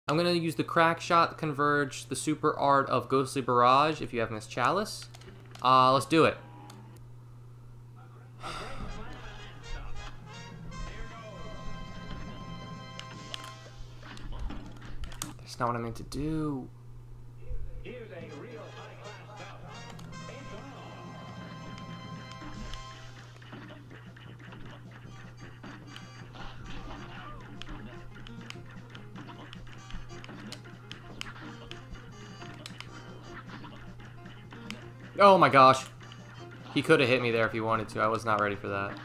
I'm going to use the crack shot, converge the super art of Ghostly Barrage if you have Miss Chalice. Let's do it. That's not what I meant to do. Oh my gosh. He could have hit me there if he wanted to. I was not ready for that.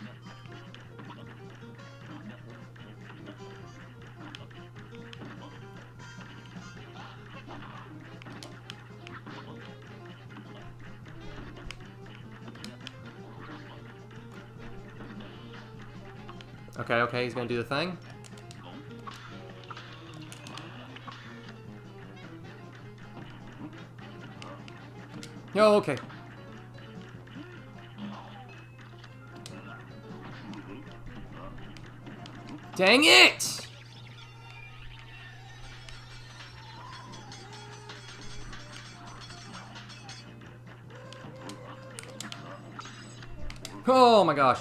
Okay, okay, he's gonna do the thing. Oh, okay. Dang it! Oh my gosh.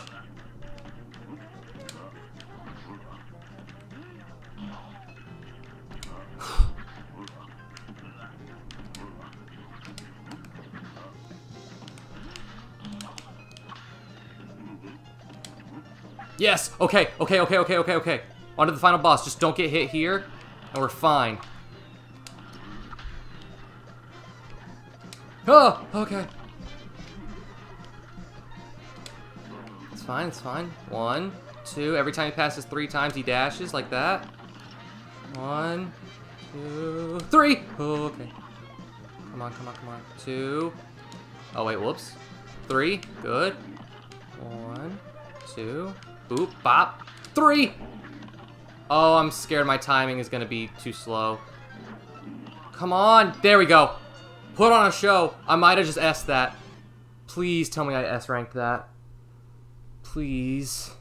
Yes! Okay, okay, okay, okay, okay, okay. On to the final boss. Just don't get hit here, and we're fine. Oh! Okay. It's fine, it's fine. 1, 2. Every time he passes 3 times, he dashes like that. 1, 2, 3! Oh, okay. Come on, come on, come on. 2. Oh, wait, whoops. 3. Good. 1, 2. Boop, bop. 3! Oh, I'm scared my timing is gonna be too slow. Come on! There we go! Put on a show! I might have just S'd that. Please tell me I S-ranked that. Please.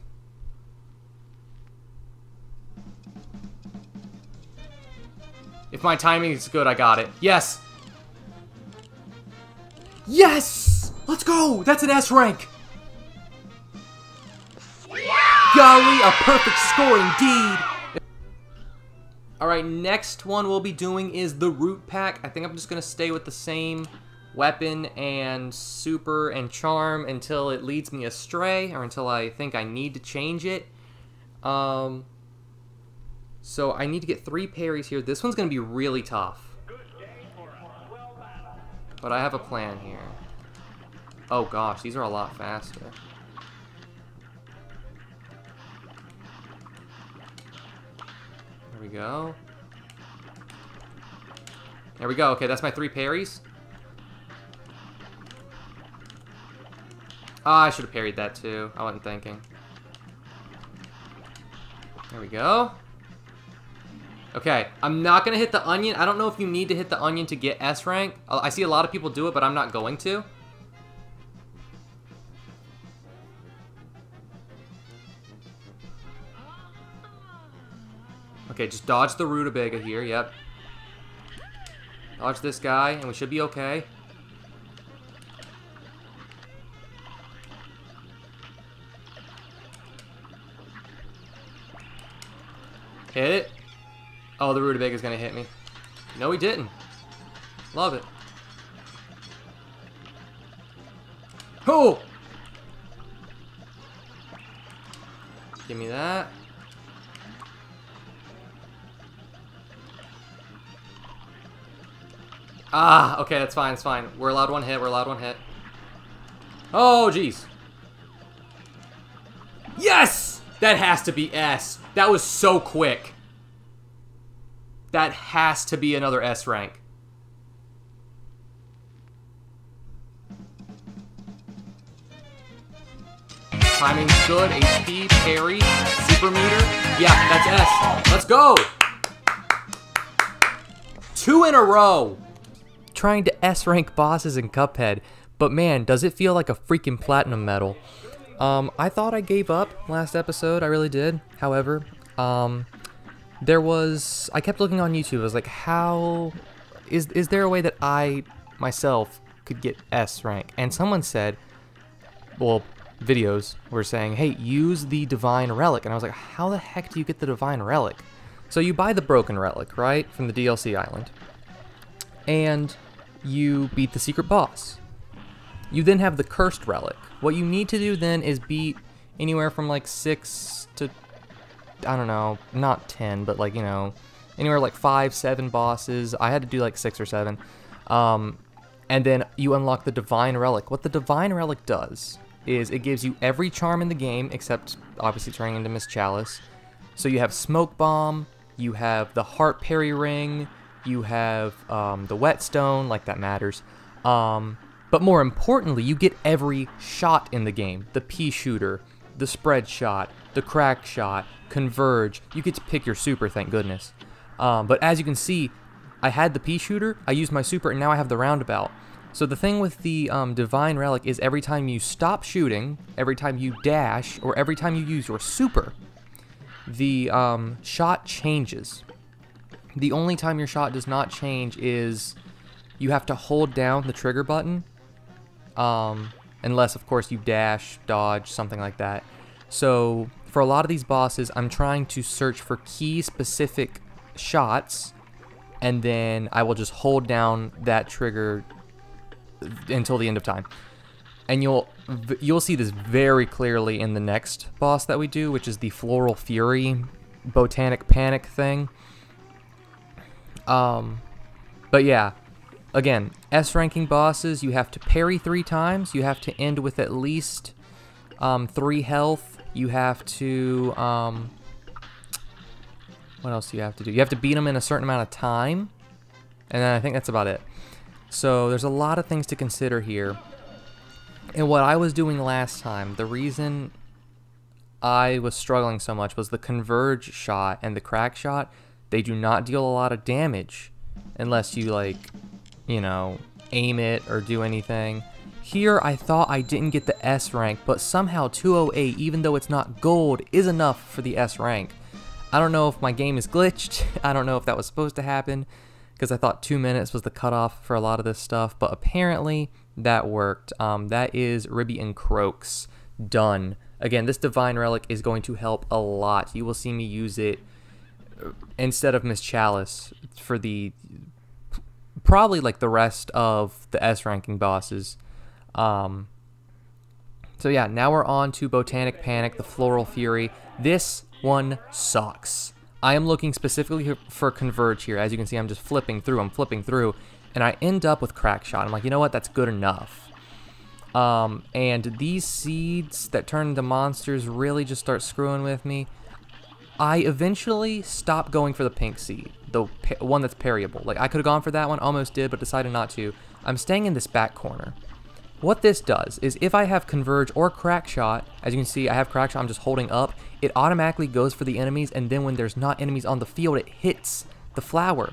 If my timing is good, I got it. Yes! Yes! Let's go! That's an S rank! Golly, a perfect score indeed! Alright, next one we'll be doing is the Root Pack. I think I'm just going to stay with the same weapon and super and charm until it leads me astray, or until I think I need to change it. So I need to get 3 parries here. This one's going to be really tough. But I have a plan here. Oh gosh, these are a lot faster. There we go. There we go. Okay, that's my 3 parries. Ah, I should have parried that too. I wasn't thinking. There we go. Okay, I'm not going to hit the onion. I don't know if you need to hit the onion to get S rank. I see a lot of people do it, but I'm not going to. Okay, just dodge the rutabaga here, yep. Dodge this guy, and we should be okay. Hit it. Oh, the rutabaga is gonna hit me. No, he didn't. Love it. Oh! Give me that. Ah, okay, that's fine, it's fine. We're allowed 1 hit, we're allowed 1 hit. Oh, jeez. Yes! That has to be S. That was so quick. That has to be another S rank. Timing's good, HP, parry, super meter. Yeah, that's S. Let's go! 2 in a row. Trying to S rank bosses in Cuphead, but man, does it feel like a freaking platinum medal. I thought I gave up last episode, I really did. However, I kept looking on YouTube. I was like, how is there a way that I myself could get S rank? And someone said, well, videos were saying, hey, use the Divine Relic. And I was like, how the heck do you get the Divine Relic? So you buy the Broken Relic, right, from the DLC island, and you beat the secret boss. You then have the Cursed Relic. What you need to do then is beat anywhere from like 6 to, I don't know, not 10, but like, you know, anywhere like 5, 7 bosses. I had to do like 6 or 7. And then you unlock the Divine Relic. What the Divine Relic does is it gives you every charm in the game, except obviously turning into Miss Chalice. So you have Smoke Bomb, you have the Heart Parry Ring, you have the Whetstone, like that matters. But more importantly, you get every shot in the game. The Pea Shooter, the Spread Shot, the Crack Shot, Converge. You get to pick your super, thank goodness. But as you can see, I had the Pea Shooter, I used my super, and now I have the Roundabout. So the thing with the Divine Relic is every time you stop shooting, every time you dash, or every time you use your super, the shot changes. The only time your shot does not change is you have to hold down the trigger button, unless, of course, you dash, dodge, something like that. So for a lot of these bosses, I'm trying to search for key-specific shots, and then I will just hold down that trigger until the end of time. And you'll see this very clearly in the next boss that we do, which is the Floral Fury Botanic Panic thing. But yeah, again, S ranking bosses, you have to parry 3 times, you have to end with at least 3 health, you have to, what else do you have to do? You have to beat them in a certain amount of time, and then I think that's about it. So there's a lot of things to consider here. And what I was doing last time, the reason I was struggling so much was the Converge shot and the Crack shot. They do not deal a lot of damage unless you, like, you know, aim it or do anything. Here I thought I didn't get the S rank, but somehow 208, even though it's not gold, is enough for the S rank. I don't know if my game is glitched. I don't know if that was supposed to happen, because I thought 2 minutes was the cutoff for a lot of this stuff, but apparently that worked. That is Ribby and Croaks done. Again, this Divine Relic is going to help a lot. You will see me use it instead of Miss Chalice for the probably like the rest of the S ranking bosses. So yeah, now we're on to Botanic Panic, the Floral Fury. This one sucks. I am looking specifically for Converge here. As you can see, I'm just flipping through, and I end up with Crack Shot. I'm like, you know what, that's good enough. And these seeds that turn into monsters really just start screwing with me. I eventually stopped going for the pink seed, the one that's parryable. Like, I could have gone for that one, almost did, but decided not to. I'm staying in this back corner. What this does is if I have Converge or Crack Shot, as you can see, I have Crack Shot, I'm just holding up, it automatically goes for the enemies, and then when there's not enemies on the field, it hits the flower.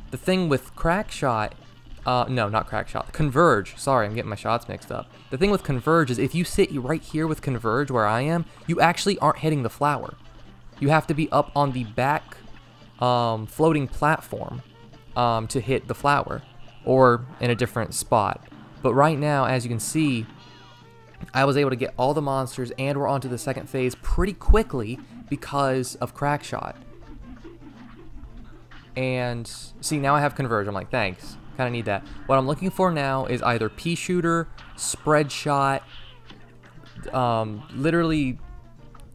The thing with Crack Shot, no, not Crack Shot, Converge, sorry, I'm getting my shots mixed up. The thing with Converge is if you sit right here with Converge where I am, you actually aren't hitting the flower. You have to be up on the back floating platform to hit the flower, or in a different spot. But right now, as you can see, I was able to get all the monsters, and we're on to the second phase pretty quickly because of Crack Shot. And see, now I have Converge. I'm like, thanks. Kind of need that. What I'm looking for now is either Pea Shooter, Spread Shot, literally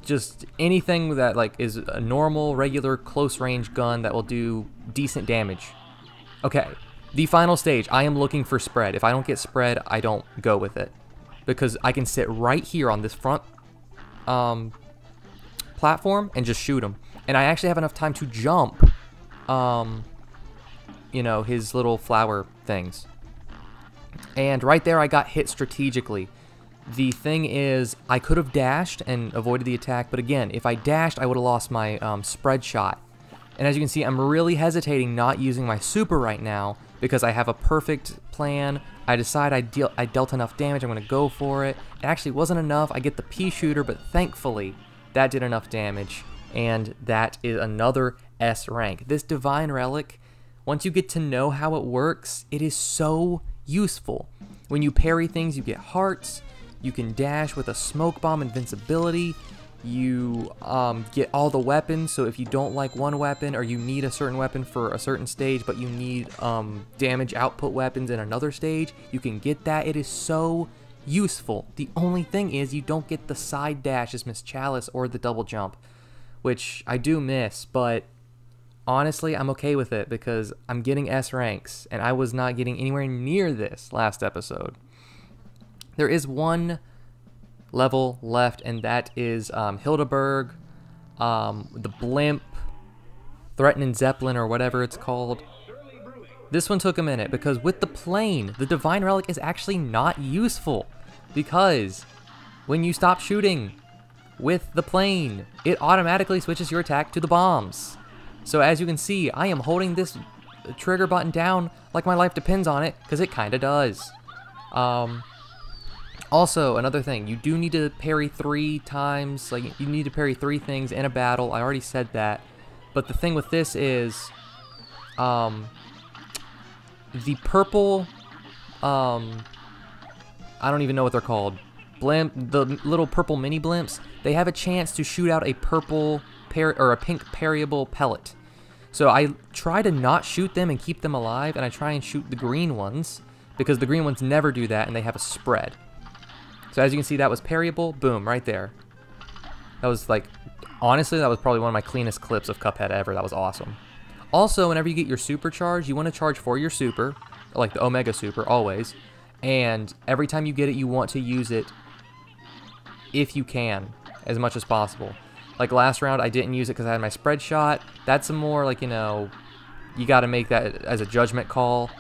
just anything that like is a normal, regular, close range gun that will do decent damage. Okay, the final stage, I am looking for Spread. If I don't get Spread, I don't go with it, because I can sit right here on this front platform and just shoot him. And I actually have enough time to jump, you know, his little flower things. And right there, I got hit strategically. The thing is, I could have dashed and avoided the attack, but again, if I dashed, I would have lost my Spread Shot. And as you can see, I'm really hesitating not using my super right now, because I have a perfect plan. I decide I dealt enough damage, I'm going to go for it. It actually wasn't enough. I get the Pea Shooter, but thankfully, that did enough damage. And that is another S rank. This Divine Relic, once you get to know how it works, it is so useful. When you parry things, you get hearts. You can dash with a smoke bomb invincibility. You get all the weapons, so if you don't like one weapon or you need a certain weapon for a certain stage, but you need damage output weapons in another stage, you can get that. It is so useful. The only thing is you don't get the side dash as Miss Chalice or the double jump, which I do miss, but honestly, I'm okay with it because I'm getting S ranks, and I was not getting anywhere near this last episode. There is one level left, and that is Hildeberg, the Blimp, Threatening Zeppelin, or whatever it's called. This one took a minute, because with the plane, the Divine Relic is actually not useful, because when you stop shooting with the plane, it automatically switches your attack to the bombs. So as you can see, I am holding this trigger button down like my life depends on it, because it kinda does. Also, another thing, you do need to parry 3 times, like, you need to parry 3 things in a battle. I already said that. But the thing with this is, the purple, I don't even know what they're called, blimp, the little purple mini blimps, they have a chance to shoot out a purple, or a pink parryable pellet. So I try to not shoot them and keep them alive, and I try and shoot the green ones, because the green ones never do that, and they have a spread. So as you can see, that was parryable. Boom, right there. That was like, honestly, that was probably one of my cleanest clips of Cuphead ever. That was awesome. Also, whenever you get your super charge, you want to charge for your super, like the Omega Super, always. And every time you get it, you want to use it if you can, as much as possible. Like last round, I didn't use it because I had my spread shot. That's some more like, you know, you got to make that as a judgment call.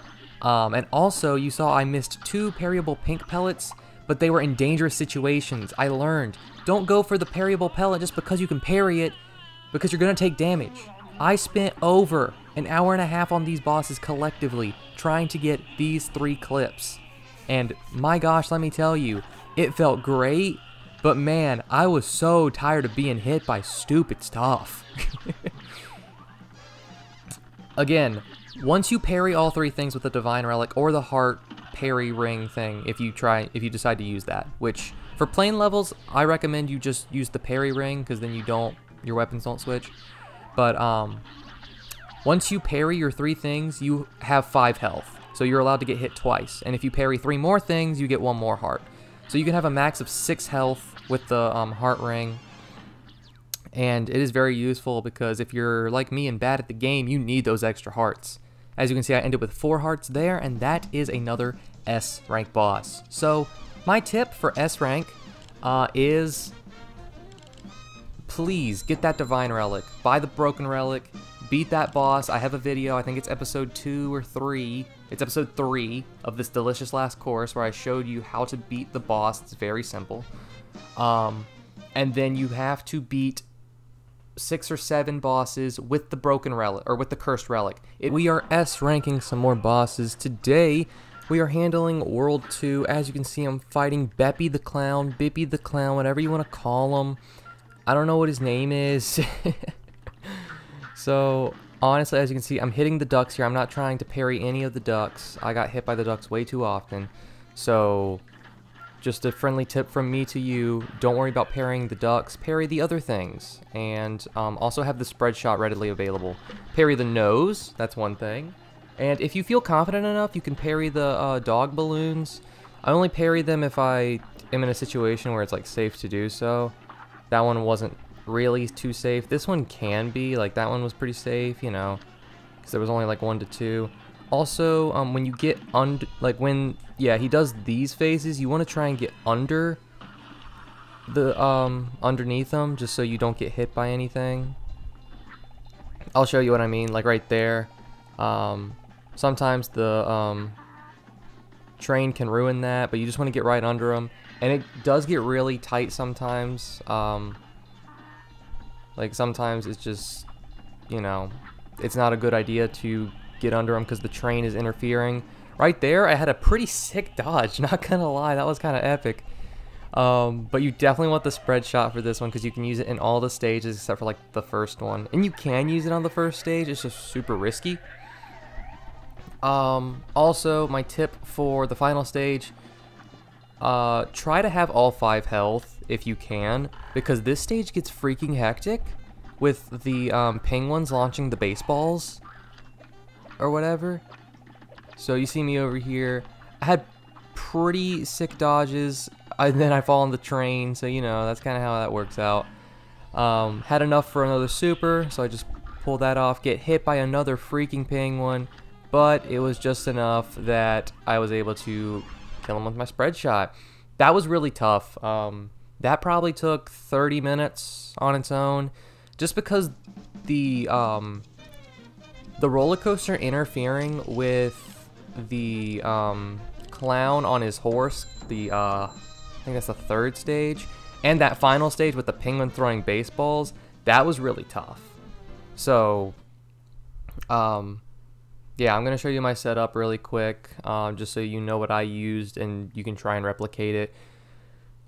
And also, you saw I missed 2 parryable pink pellets, but they were in dangerous situations. I learned, don't go for the parryable pellet just because you can parry it, because you're going to take damage. I spent over an hour and a half on these bosses collectively trying to get these 3 clips. And my gosh, let me tell you, it felt great, but man, I was so tired of being hit by stupid stuff. Again, once you parry all 3 things with the Divine Relic or the heart parry ring thing, if you decide to use that, which for plane levels I recommend you just use the parry ring, because then your weapons don't switch. But once you parry your 3 things, you have 5 health, so you're allowed to get hit twice, and if you parry 3 more things, you get 1 more heart, so you can have a max of 6 health with the heart ring. And it is very useful, because if you're like me and bad at the game, you need those extra hearts. As you can see, I ended with 4 hearts there, and that is another S rank boss. So my tip for S rank is, please get that Divine Relic, buy the Broken Relic, beat that boss. I have a video, I think it's episode 2 or 3, it's episode 3 of this delicious last course, where I showed you how to beat the boss. It's very simple. And then you have to beat 6 or 7 bosses with the Broken Relic, or with the Cursed Relic. We are S ranking some more bosses. Today, we are handling World 2. As you can see, I'm fighting Beppy the Clown, Bippy the Clown, whatever you want to call him. I don't know what his name is. So, honestly, as you can see, I'm hitting the ducks here. I'm not trying to parry any of the ducks. I got hit by the ducks way too often. So, just a friendly tip from me to you, don't worry about parrying the ducks, parry the other things. And also have the spread shot readily available. Parry the nose, that's one thing. And if you feel confident enough, you can parry the dog balloons. I only parry them if I am in a situation where it's like safe to do so. That one wasn't really too safe. This one can be, like that one was pretty safe, you know, because there was only like 1 to 2. Also, when you get under, like when, yeah, he does these phases, you want to try and get under the, underneath them, just so you don't get hit by anything. I'll show you what I mean, like right there. Sometimes the, train can ruin that, but you just want to get right under them. And it does get really tight sometimes. Like sometimes it's just, you know, it's not a good idea to get under them because the train is interfering. Right there, I had a pretty sick dodge, not gonna lie, that was kind of epic. But you definitely want the spread shot for this one because you can use it in all the stages except for like the first one. And you can use it on the first stage, it's just super risky. Also, my tip for the final stage, try to have all 5 health if you can, because this stage gets freaking hectic with the penguins launching the baseballs or whatever. So you see me over here. I had pretty sick dodges, and then I fall on the train, so you know, that's kind of how that works out. Had enough for another super, so I just pulled that off, get hit by another freaking penguin, but it was just enough that I was able to kill him with my spread shot. That was really tough. That probably took 30 minutes on its own, just because the roller coaster interfering with the clown on his horse, I think that's the 3rd stage, and that final stage with the penguin throwing baseballs, that was really tough. So yeah, I'm gonna show you my setup really quick, just so you know what I used and you can try and replicate it.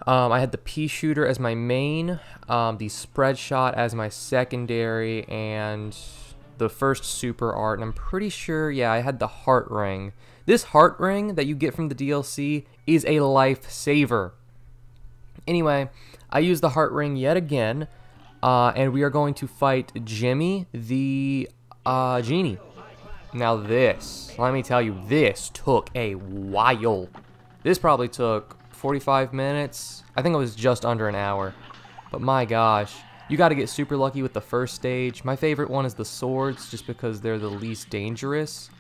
I had the pea shooter as my main, the spread shot as my secondary, and the first super art, and I'm pretty sure, yeah, I had the heart ring. This heart ring that you get from the DLC is a lifesaver. Anyway, I used the heart ring yet again, and we are going to fight Jimmy the genie. Now this, let me tell you, this took a while. This probably took 45 minutes. I think it was just under an hour. But my gosh, you got to get super lucky with the first stage. My favorite one is the swords, just because they're the least dangerous.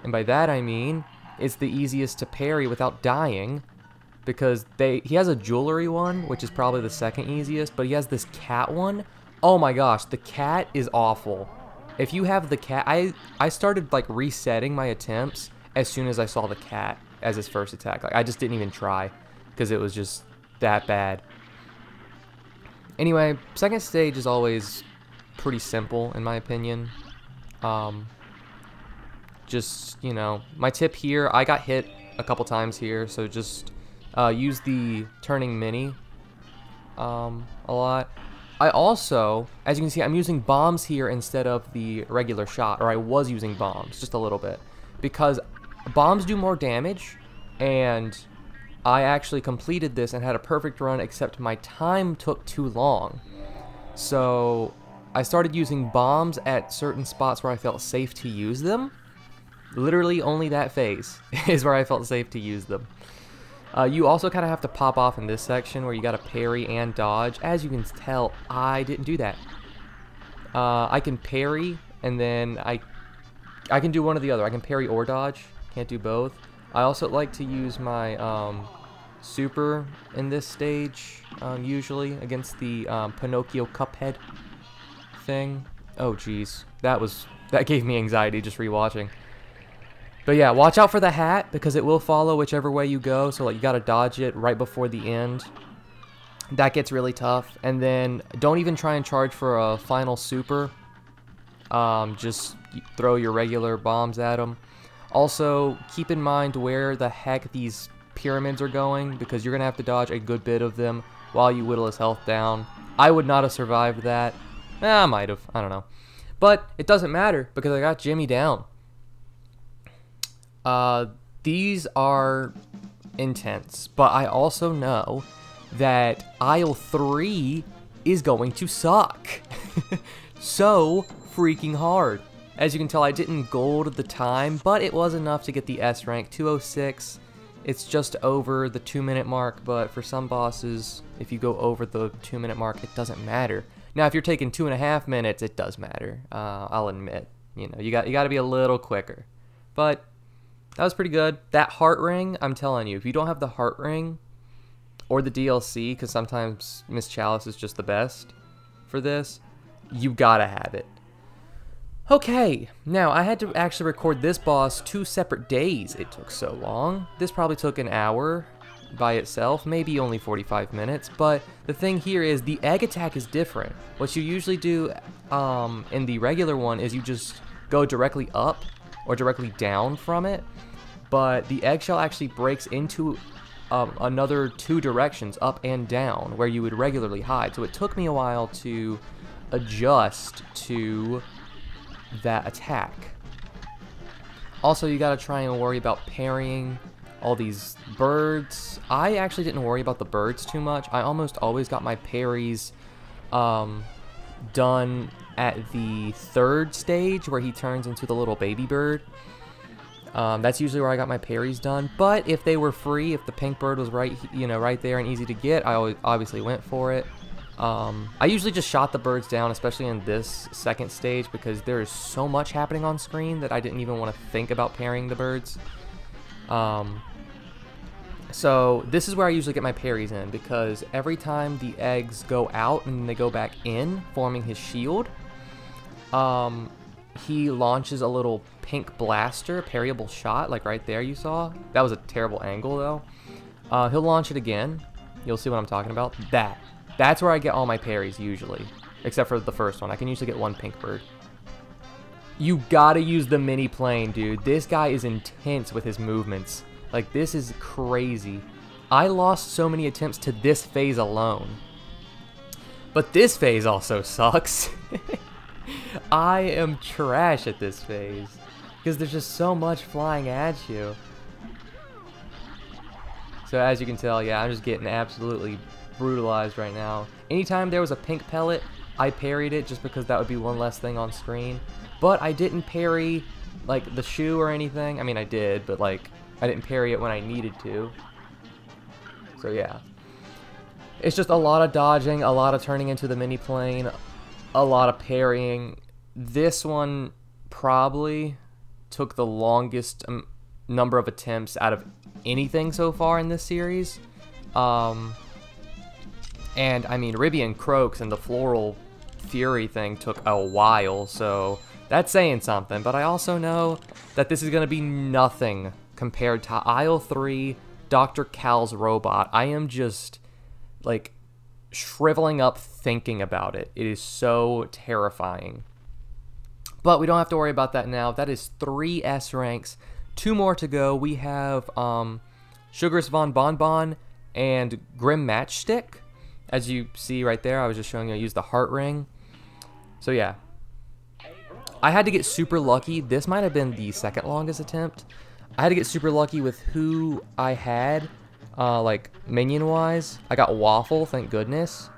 And by that I mean, it's the easiest to parry without dying. Because he has a jewelry one, which is probably the 2nd easiest, but he has this cat one. Oh my gosh, the cat is awful. If you have the cat, I started like resetting my attempts as soon as I saw the cat as his first attack. Like, I just didn't even try because it was just that bad. Anyway, 2nd stage is always pretty simple in my opinion. Just, you know, my tip here, I got hit a couple times here, so just use the turning mini a lot. I also, as you can see, I'm using bombs here instead of the regular shot, or I was using bombs just a little bit, because bombs do more damage, and I actually completed this and had a perfect run, except my time took too long. So I started using bombs at certain spots where I felt safe to use them. Literally only that phase is where I felt safe to use them. You also kind of have to pop off in this section where you got to parry and dodge. As you can tell, I didn't do that. I can parry, and then I can do one or the other. I can parry or dodge. Can't do both. I also like to use my super in this stage, usually against the Pinocchio Cuphead thing. Oh geez, that gave me anxiety just rewatching. But yeah, watch out for the hat, because it will follow whichever way you go, so like you gotta dodge it right before the end. That gets really tough. And then don't even try and charge for a final super. Just throw your regular bombs at them. Also, keep in mind where the heck these pyramids are going, because you're gonna have to dodge a good bit of them while you whittle his health down. I would not have survived that. I might have, I don't know. But it doesn't matter, because I got Jimmy down. These are intense, but I also know that aisle 3 is going to suck. So freaking hard. As you can tell, I didn't gold the time, but it was enough to get the S rank, 206. It's just over the 2-minute mark, but for some bosses, if you go over the 2-minute mark, it doesn't matter. Now, if you're taking 2.5 minutes, it does matter. I'll admit, you know, you got to be a little quicker. But that was pretty good. That heart ring, I'm telling you, if you don't have the heart ring or the DLC, because sometimes Miss Chalice is just the best for this, you gotta have it. Okay, now I had to actually record this boss 2 separate days. It took so long. This probably took an hour by itself, maybe only 45 minutes, but the thing here is the egg attack is different. What you usually do in the regular one is you just go directly up or directly down from it, but the eggshell actually breaks into another 2 directions, up and down, where you would regularly hide. So it took me a while to adjust to that attack. Also, you gotta try and worry about parrying all these birds. I actually didn't worry about the birds too much. I almost always got my parries done at the 3rd stage, where he turns into the little baby bird. That's usually where I got my parries done. But if they were free, if the pink bird was right, right there and easy to get, I always obviously went for it. I usually just shot the birds down, especially in this 2nd stage, because there is so much happening on screen that I didn't even want to think about parrying the birds. So this is where I usually get my parries in, because every time the eggs go out and they go back in, forming his shield, he launches a little pink blaster, parryable shot, like right there you saw. That was a terrible angle though. He'll launch it again. You'll see what I'm talking about. That's where I get all my parries usually, except for the first one. I can usually get 1 pink bird. You gotta use the mini plane, dude. This guy is intense with his movements. Like, this is crazy. I lost so many attempts to this phase alone. But this phase also sucks. I am trash at this phase, because there's just so much flying at you. So as you can tell, yeah, I'm just getting absolutely brutalized right now. Anytime there was a pink pellet, I parried it just because that would be one less thing on screen. But I didn't parry, like, the shoe or anything. I mean, I did, but, like, I didn't parry it when I needed to. So, yeah. It's just a lot of dodging, a lot of turning into the mini plane, a lot of parrying. This one probably took the longest number of attempts out of anything so far in this series. And, I mean, Ribian Croaks and the Floral Fury thing took a while, so that's saying something. But I also know that this is going to be nothing compared to Aisle 3, Dr. Cal's robot. I am just, like, shriveling up thinking about it. It is so terrifying. But we don't have to worry about that now. That is 3 S ranks. 2 more to go. We have Sugars Von Bonbon and Grim Matchstick. As you see right there, I was just showing you I use the heart ring. So yeah. I had to get super lucky. This might have been the 2nd longest attempt. I had to get super lucky with who I had, like, minion-wise. I got Waffle, thank goodness.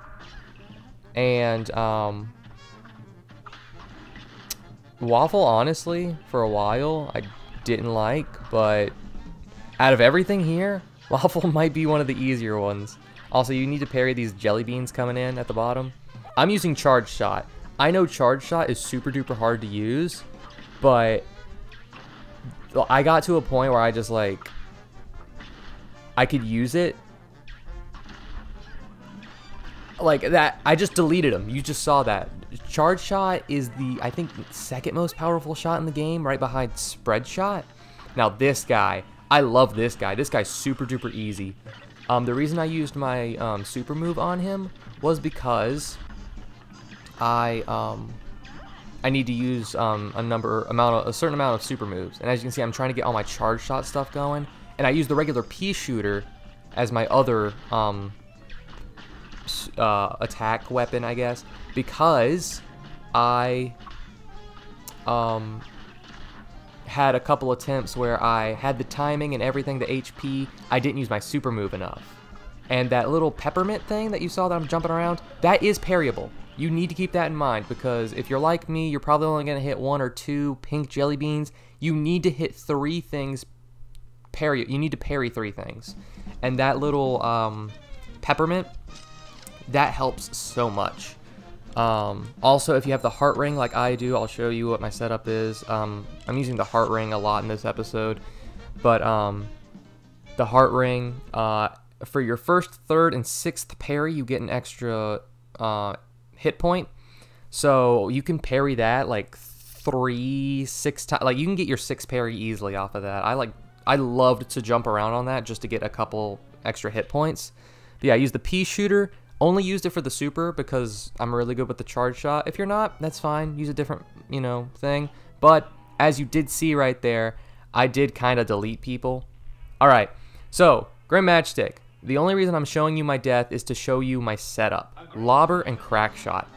And, Waffle, honestly, for a while, I didn't like, but out of everything here, Waffle might be one of the easier ones. Also, you need to parry these jelly beans coming in at the bottom. I'm using Charge Shot. I know Charge Shot is super duper hard to use, but I got to a point where I just, like, I could use it. Like that, I just deleted them. You just saw that. Charge Shot is the, I think, 2nd most powerful shot in the game, right behind Spread Shot. Now this guy, I love this guy. This guy's super duper easy. The reason I used my super move on him was because I need to use a certain amount of super moves, and as you can see, I'm trying to get all my charge shot stuff going, and I use the regular pea shooter as my other attack weapon, I guess, because I had a couple attempts where I had the timing and everything, the HP, I didn't use my super move enough. And that little peppermint thing that you saw that I'm jumping around, that is parryable. You need to keep that in mind, because if you're like me, you're probably only going to hit 1 or 2 pink jelly beans. You need to hit 3 things, you need to parry 3 things. And that little peppermint, that helps so much. Also, if you have the heart ring like I do, I'll show you what my setup is. I'm using the heart ring a lot in this episode, but the heart ring, for your 1st, 3rd, and 6th parry, you get an extra hit point. So you can parry that like 3, 6 times. Like, you can get your 6 parry easily off of that. I loved to jump around on that just to get a couple extra hit points. But yeah, I use the pea shooter. Only used it for the super because I'm really good with the charge shot. If you're not, that's fine. Use a different, thing. But as you did see right there, I did kind of delete people. All right, so Grim Matchstick. The only reason I'm showing you my death is to show you my setup. Lobber and crack shot.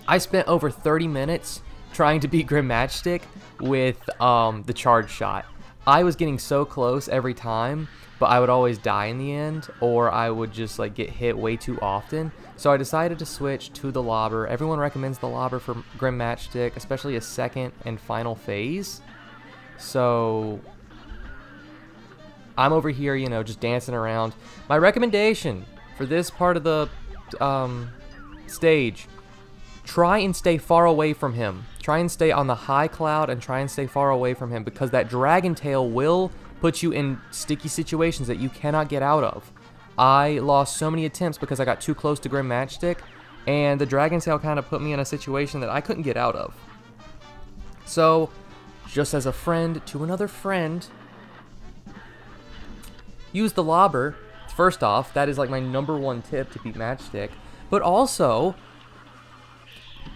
I spent over 30 minutes trying to beat Grim Matchstick with the charge shot. I was getting so close every time, but I would always die in the end, or I would just like get hit way too often. So I decided to switch to the lobber. Everyone recommends the lobber for Grim Matchstick, especially a second and final phase. So I'm over here, you know, just dancing around. My recommendation for this part of the stage, try and stay far away from him. Try and stay on the high cloud and try and stay far away from him, because that dragon tail will put you in sticky situations that you cannot get out of. I lost so many attempts because I got too close to Grim Matchstick, and the dragon tail kind of put me in a situation that I couldn't get out of. So, just as a friend to another friend, use the lobber. First off, that is like my #1 tip to beat Matchstick. But also,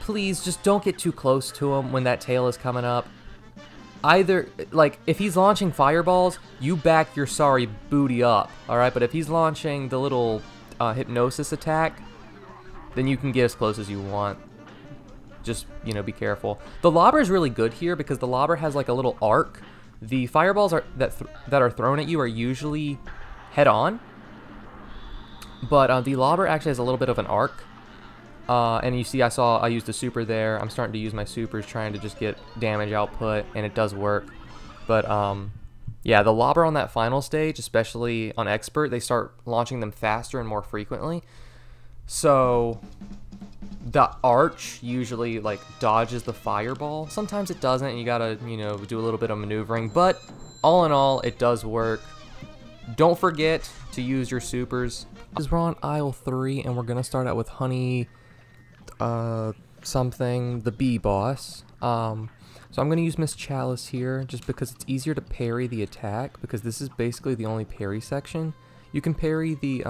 please just don't get too close to him when that tail is coming up. Either, like, if he's launching fireballs, you back your sorry booty up, alright? But if he's launching the little hypnosis attack, then you can get as close as you want. Just, you know, be careful. The lobber is really good here because the lobber has like a little arc. The fireballs that are thrown at you are usually head on, but the lobber actually has a little bit of an arc. And you see, I used a super there. I'm starting to use my supers, trying to just get damage output, and it does work. But yeah, the lobber on that final stage, especially on expert, they start launching them faster and more frequently. So the arch usually like dodges the fireball. Sometimes it doesn't, and you gotta, you know, do a little bit of maneuvering. But all in all, it does work. Don't forget to use your supers. We're on aisle 3, and we're gonna start out with Honey something, the bee boss. So I'm gonna use Miss Chalice here just because it's easier to parry the attack, because this is basically the only parry section. You can parry the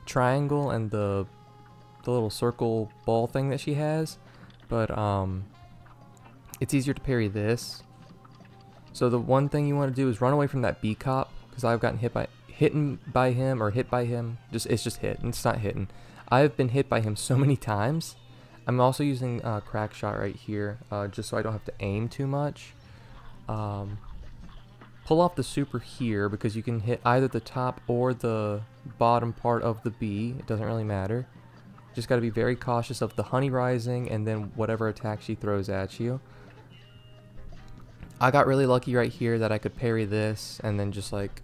triangle and the little circle ball thing that she has, but it's easier to parry this. So the one thing you want to do is run away from that bee cop, because I've gotten hit by him. It's just hit, and it's not hitting. I've been hit by him so many times. I'm also using crack shot right here, just so I don't have to aim too much. Pull off the super here, because you can hit either the top or the bottom part of the bee. It doesn't really matter. Just got to be very cautious of the honey rising and then whatever attack she throws at you. I got really lucky right here that I could parry this and then just like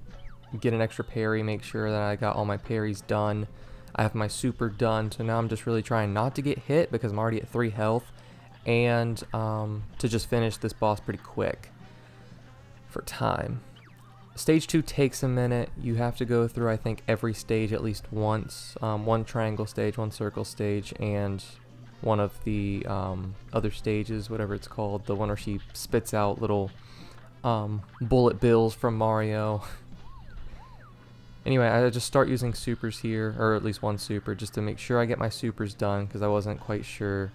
get an extra parry, make sure that I got all my parries done. I have my super done, so now I'm just really trying not to get hit because I'm already at 3 health, and to just finish this boss pretty quick for time. Stage 2 takes a minute. You have to go through, I think, every stage at least once. One triangle stage, one circle stage, and one of the other stages, whatever it's called, the one where she spits out little bullet bills from Mario. Anyway, I just start using supers here, or at least one super, just to make sure I get my supers done, because I wasn't quite sure.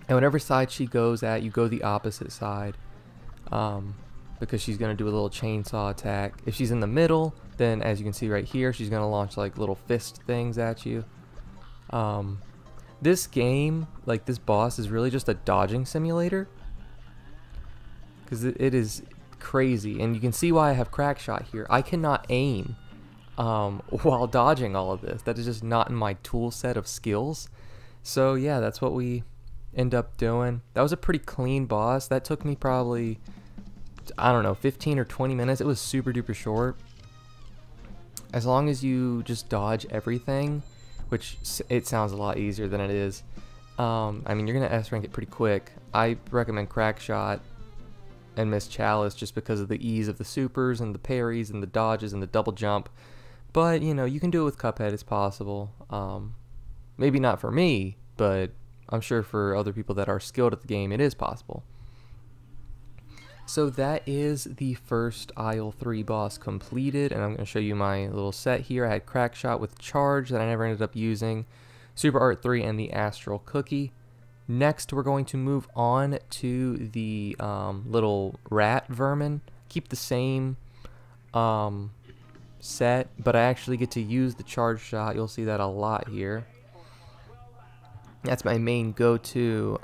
And whatever side she goes at, you go the opposite side, because she's going to do a little chainsaw attack. If she's in the middle, then as you can see right here, she's going to launch like little fist things at you. This game, like this boss, is really just a dodging simulator, because it is crazy, and you can see why I have crack shot here. I cannot aim while dodging all of this. That is just not in my tool set of skills. So yeah, that's what we end up doing. That was a pretty clean boss. That took me probably, I don't know, 15 or 20 minutes. It was super duper short. As long as you just dodge everything, which it sounds a lot easier than it is. I mean, you're gonna S rank it pretty quick. I recommend crack shot and Miss Chalice just because of the ease of the supers and the parries and the dodges and the double jump. But, you know, you can do it with Cuphead. It's possible. Maybe not for me, but I'm sure for other people that are skilled at the game, it is possible. So that is the first aisle 3 boss completed, and I'm going to show you my little set here. I had crack shot with charge that I never ended up using, Super Art 3, and the Astral Cookie. Next, we're going to move on to the little rat vermin. Keep the same set, but I actually get to use the charge shot. You'll see that a lot here. That's my main go-to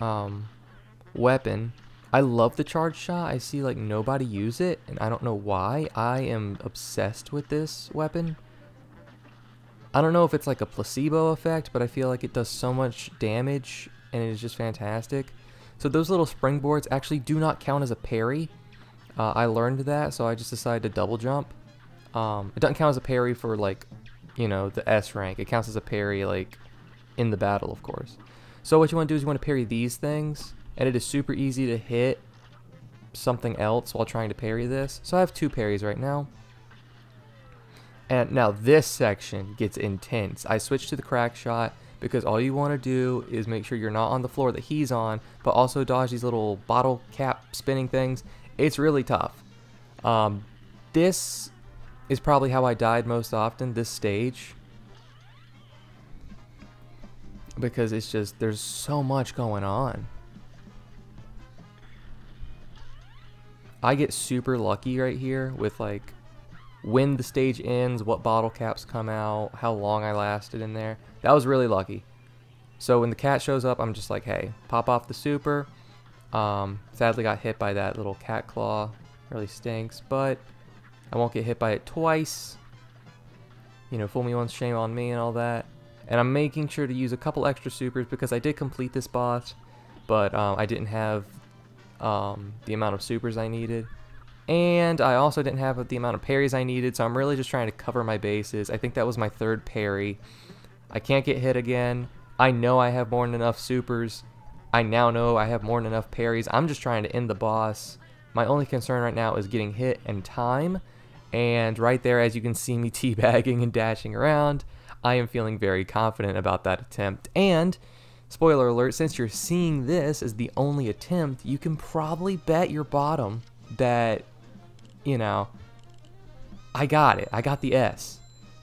weapon. I love the charge shot. I see like nobody use it, and I don't know why. I am obsessed with this weapon. I don't know if it's like a placebo effect, but I feel like it does so much damage, and it is just fantastic. So those little springboards actually do not count as a parry. I learned that, so I just decided to double jump. It doesn't count as a parry for, like, you know, the S rank. It counts as a parry, like, in the battle, of course. So what you want to do is you want to parry these things, and it is super easy to hit something else while trying to parry this. So I have 2 parries right now. And now this section gets intense. I switched to the crack shot because all you want to do is make sure you're not on the floor that he's on, but also dodge these little bottle cap spinning things. It's really tough. This is probably how I died most often, this stage. Because it's just, there's so much going on. I get super lucky right here with like when the stage ends, what bottle caps come out, how long I lasted in there. That was really lucky. So when the cat shows up, I'm just like, hey, pop off the super. Sadly got hit by that little cat claw. Really stinks, but I won't get hit by it twice. You know, fool me once, shame on me and all that. And I'm making sure to use a couple extra supers because I did complete this boss, but I didn't have the amount of supers I needed. And I also didn't have the amount of parries I needed, so I'm really just trying to cover my bases. I think that was my 3rd parry. I can't get hit again. I know I have more than enough supers. I now know I have more than enough parries. I'm just trying to end the boss. My only concern right now is getting hit and time. And right there, as you can see me teabagging and dashing around, I am feeling very confident about that attempt. And, spoiler alert, since you're seeing this as the only attempt, you can probably bet your bottom that, you know, I got it. I got the S.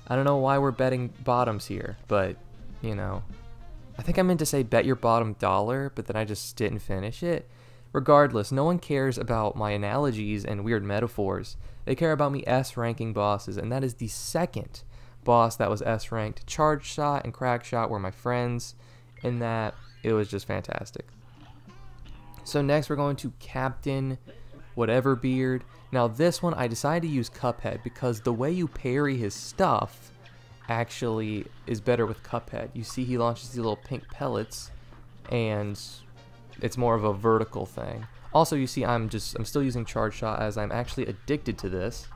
I don't know why we're betting bottoms here, but, you know, I think I meant to say bet your bottom dollar, but then I just didn't finish it. Regardless, no one cares about my analogies and weird metaphors. They care about me S-ranking bosses, and that is the 2nd boss that was S-ranked. Charge shot and crack shot were my friends in that. It was just fantastic. So next we're going to Captain whatever beard. Now this one I decided to use Cuphead because the way you parry his stuff actually is better with Cuphead. You see he launches these little pink pellets and it's more of a vertical thing. Also you see I'm still using charge shot as I'm actually addicted to this.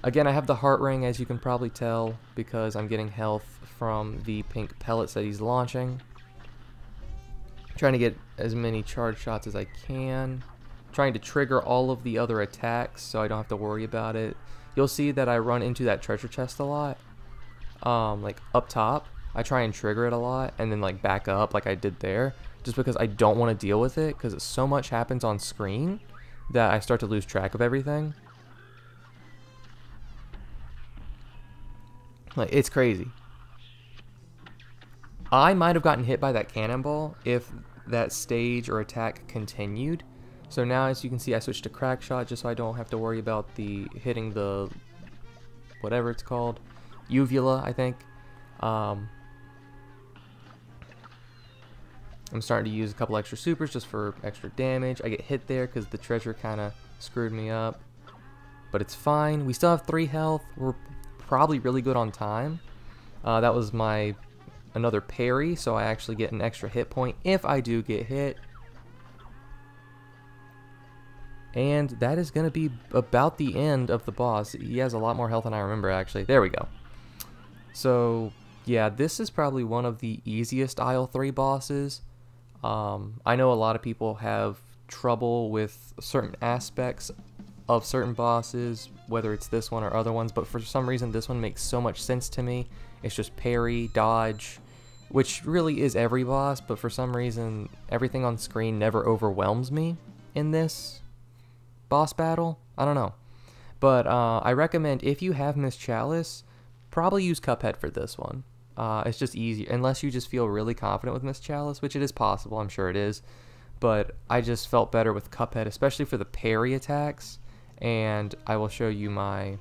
Again, I have the heart ring, as you can probably tell, because I'm getting health from the pink pellets that he's launching. Trying to get as many charge shots as I can. Trying to trigger all of the other attacks so I don't have to worry about it. You'll see that I run into that treasure chest a lot. Like up top, I try and trigger it a lot and then like back up like I did there. Just because I don't want to deal with it because so much happens on screen that I start to lose track of everything. Like, it's crazy. I might have gotten hit by that cannonball if that stage or attack continued. So now, as you can see, I switched to crack shot just so I don't have to worry about the hitting the whatever it's called, uvula, I think. I'm starting to use a couple extra supers just for extra damage. I get hit there because the treasure kind of screwed me up, but it's fine. We still have 3 health. We're probably really good on time. That was my another parry, so I actually get an extra hit point if I do get hit. And that is going to be about the end of the boss. He has a lot more health than I remember, actually. There we go. So, yeah, this is probably one of the easiest Aisle 3 bosses. I know a lot of people have trouble with certain aspects of certain bosses, whether it's this one or other ones, but for some reason this one makes so much sense to me. It's just parry, dodge, which really is every boss, but for some reason everything on screen never overwhelms me in this boss battle. I don't know. But I recommend if you have Miss Chalice, probably use Cuphead for this one. It's just easier, unless you just feel really confident with Miss Chalice, which it is possible, I'm sure it is. But I just felt better with Cuphead, especially for the parry attacks. and I will show you my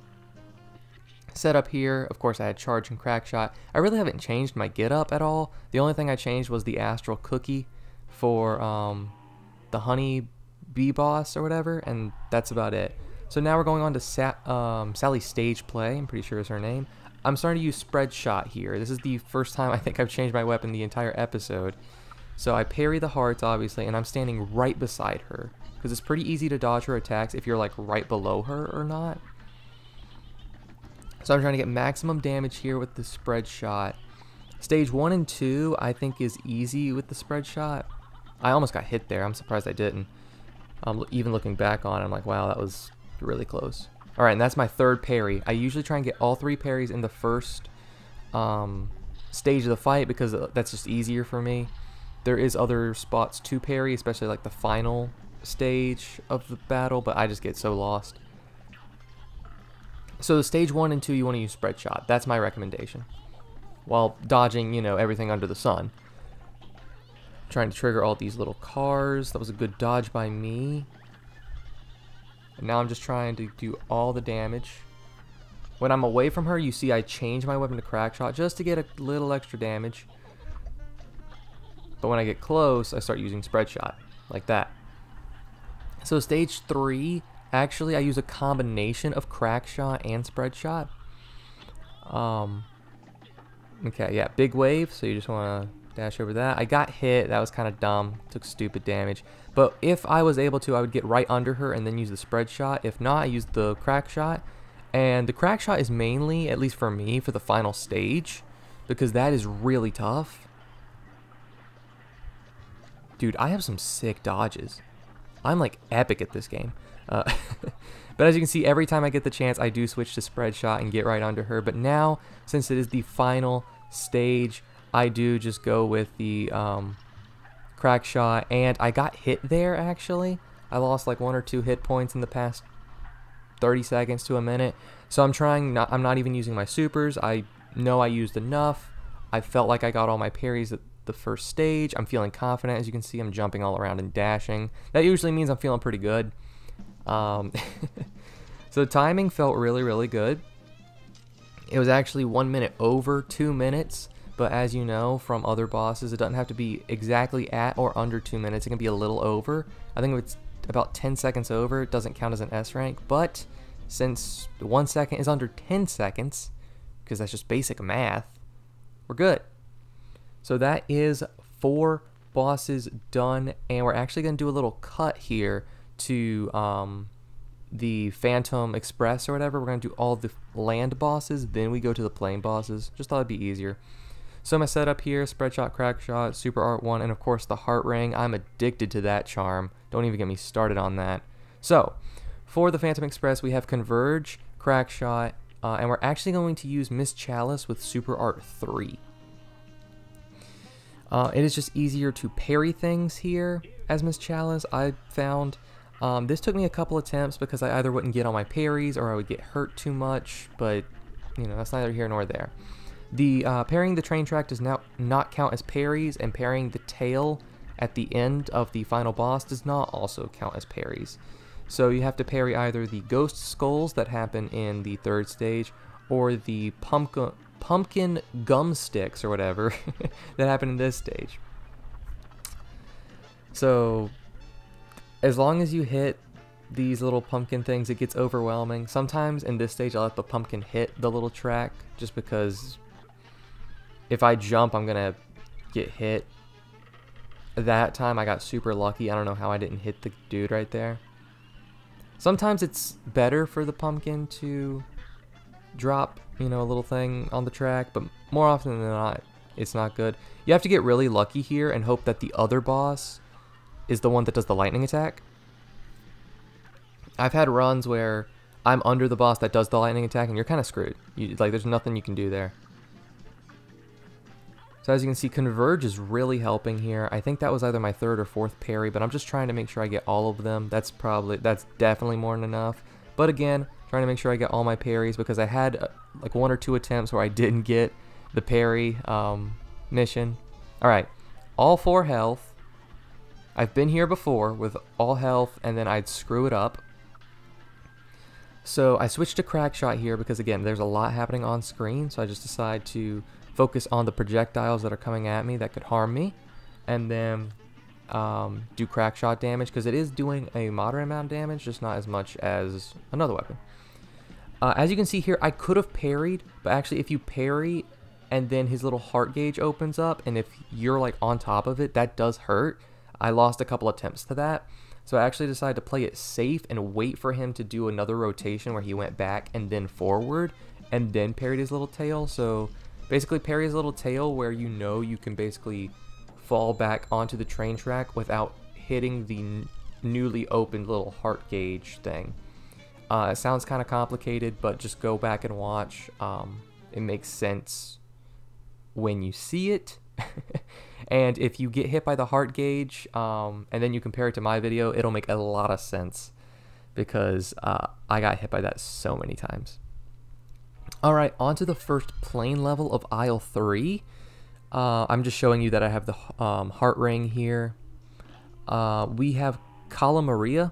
setup here. Of course, I had charge and crack shot. I really haven't changed my get up at all. The only thing I changed was the astral cookie for the honey bee boss or whatever, and that's about it. So now we're going on to Sally's stage play. I'm pretty sure is her name. I'm starting to use spread shot here. This is the first time I think I've changed my weapon the entire episode. So I parry the hearts, obviously, and I'm standing right beside her, because it's pretty easy to dodge her attacks if you're like right below her or not. So I'm trying to get maximum damage here with the spread shot. Stage 1 and 2 I think is easy with the spread shot. I almost got hit there. I'm surprised I didn't. Even looking back on it, I'm like, wow, that was really close. Alright, and that's my third parry. I usually try and get all 3 parries in the first stage of the fight because that's just easier for me. There is other spots to parry, especially like the final stage of the battle, but I just get so lost. So the stage 1 and 2 you want to use spread shot. That's my recommendation. While dodging, you know, everything under the sun. Trying to trigger all these little cars. That was a good dodge by me. And now I'm just trying to do all the damage. When I'm away from her, you see I change my weapon to crack shot just to get a little extra damage. But when I get close, I start using spread shot, like that. So stage 3, actually I use a combination of crack shot and spread shot. Okay, yeah, big wave, so you just want to dash over that. I got hit, that was kind of dumb, took stupid damage. But if I was able to, I would get right under her and then use the spread shot. If not, I use the crack shot. And the crack shot is mainly, at least for me, for the final stage, because that is really tough. Dude, I have some sick dodges. I'm like epic at this game. But as you can see, every time I get the chance, I do switch to spread shot and get right under her. But now, since it is the final stage, I do just go with the crack shot. And I got hit there, actually. I lost like 1 or 2 hit points in the past 30 seconds to a minute. So I'm not even using my supers. I know I used enough. I felt like I got all my parries at the first stage. I'm feeling confident. As you can see, I'm jumping all around and dashing. That usually means I'm feeling pretty good. So timing felt really, really good. It was actually 1 minute over 2 minutes, but as you know from other bosses, it doesn't have to be exactly at or under 2 minutes. It can be a little over. I think if it's about 10 seconds over, it doesn't count as an S rank, but since 1 second is under 10 seconds, because that's just basic math, we're good. So that is 4 bosses done, and we're actually going to do a little cut here to the Phantom Express or whatever. We're going to do all the land bosses, then we go to the plane bosses. Just thought it'd be easier. So my setup here, spread shot, crack shot, super art 1, and of course the heart ring. I'm addicted to that charm. Don't even get me started on that. So for the Phantom Express, we have Converge, crack shot, and we're actually going to use Miss Chalice with super art 3. It is just easier to parry things here as Miss Chalice, I found. This took me a couple attempts because I either wouldn't get all my parries or I would get hurt too much, but you know, that's neither here nor there. The parrying the train track does now not count as parries, and parrying the tail at the end of the final boss does not also count as parries. So you have to parry either the ghost skulls that happen in the 3rd stage or the pumpkin gum sticks or whatever that happen in this stage. So as long as you hit these little pumpkin things, it gets overwhelming. Sometimes in this stage I'll let the pumpkin hit the little track just because if I jump I'm gonna get hit. That time I got super lucky. I don't know how I didn't hit the dude right there. Sometimes it's better for the pumpkin to drop, you know, a little thing on the track, but more often than not, it's not good. You have to get really lucky here and hope that the other boss is the one that does the lightning attack. I've had runs where I'm under the boss that does the lightning attack and you're kind of screwed. Like, there's nothing you can do there. So as you can see, Converge is really helping here. I think that was either my 3rd or 4th parry, but I'm just trying to make sure I get all of them. That's definitely more than enough. But again, trying to make sure I get all my parries because I had like 1 or 2 attempts where I didn't get the parry mission. Alright, all 4 health. I've been here before with all health and then I'd screw it up. So I switched to crack shot here because, again, there's a lot happening on screen, so I just decided to focus on the projectiles that are coming at me that could harm me, and then do crack shot damage, because it is doing a moderate amount of damage, just not as much as another weapon. As you can see here, I could have parried, but actually if you parry and then his little heart gauge opens up, and if you're like on top of it, that does hurt. I lost a couple attempts to that, so I actually decided to play it safe and wait for him to do another rotation where he went back and then forward and then parried his little tail. So basically parry his little tail where you know you can basically fall back onto the train track without hitting the newly opened little heart gauge thing. It sounds kind of complicated, but just go back and watch. It makes sense when you see it. And if you get hit by the heart gauge, and then you compare it to my video, it'll make a lot of sense, because I got hit by that so many times. Alright, on to the first plane level of aisle 3. I'm just showing you that I have the heart ring here. We have Calamari.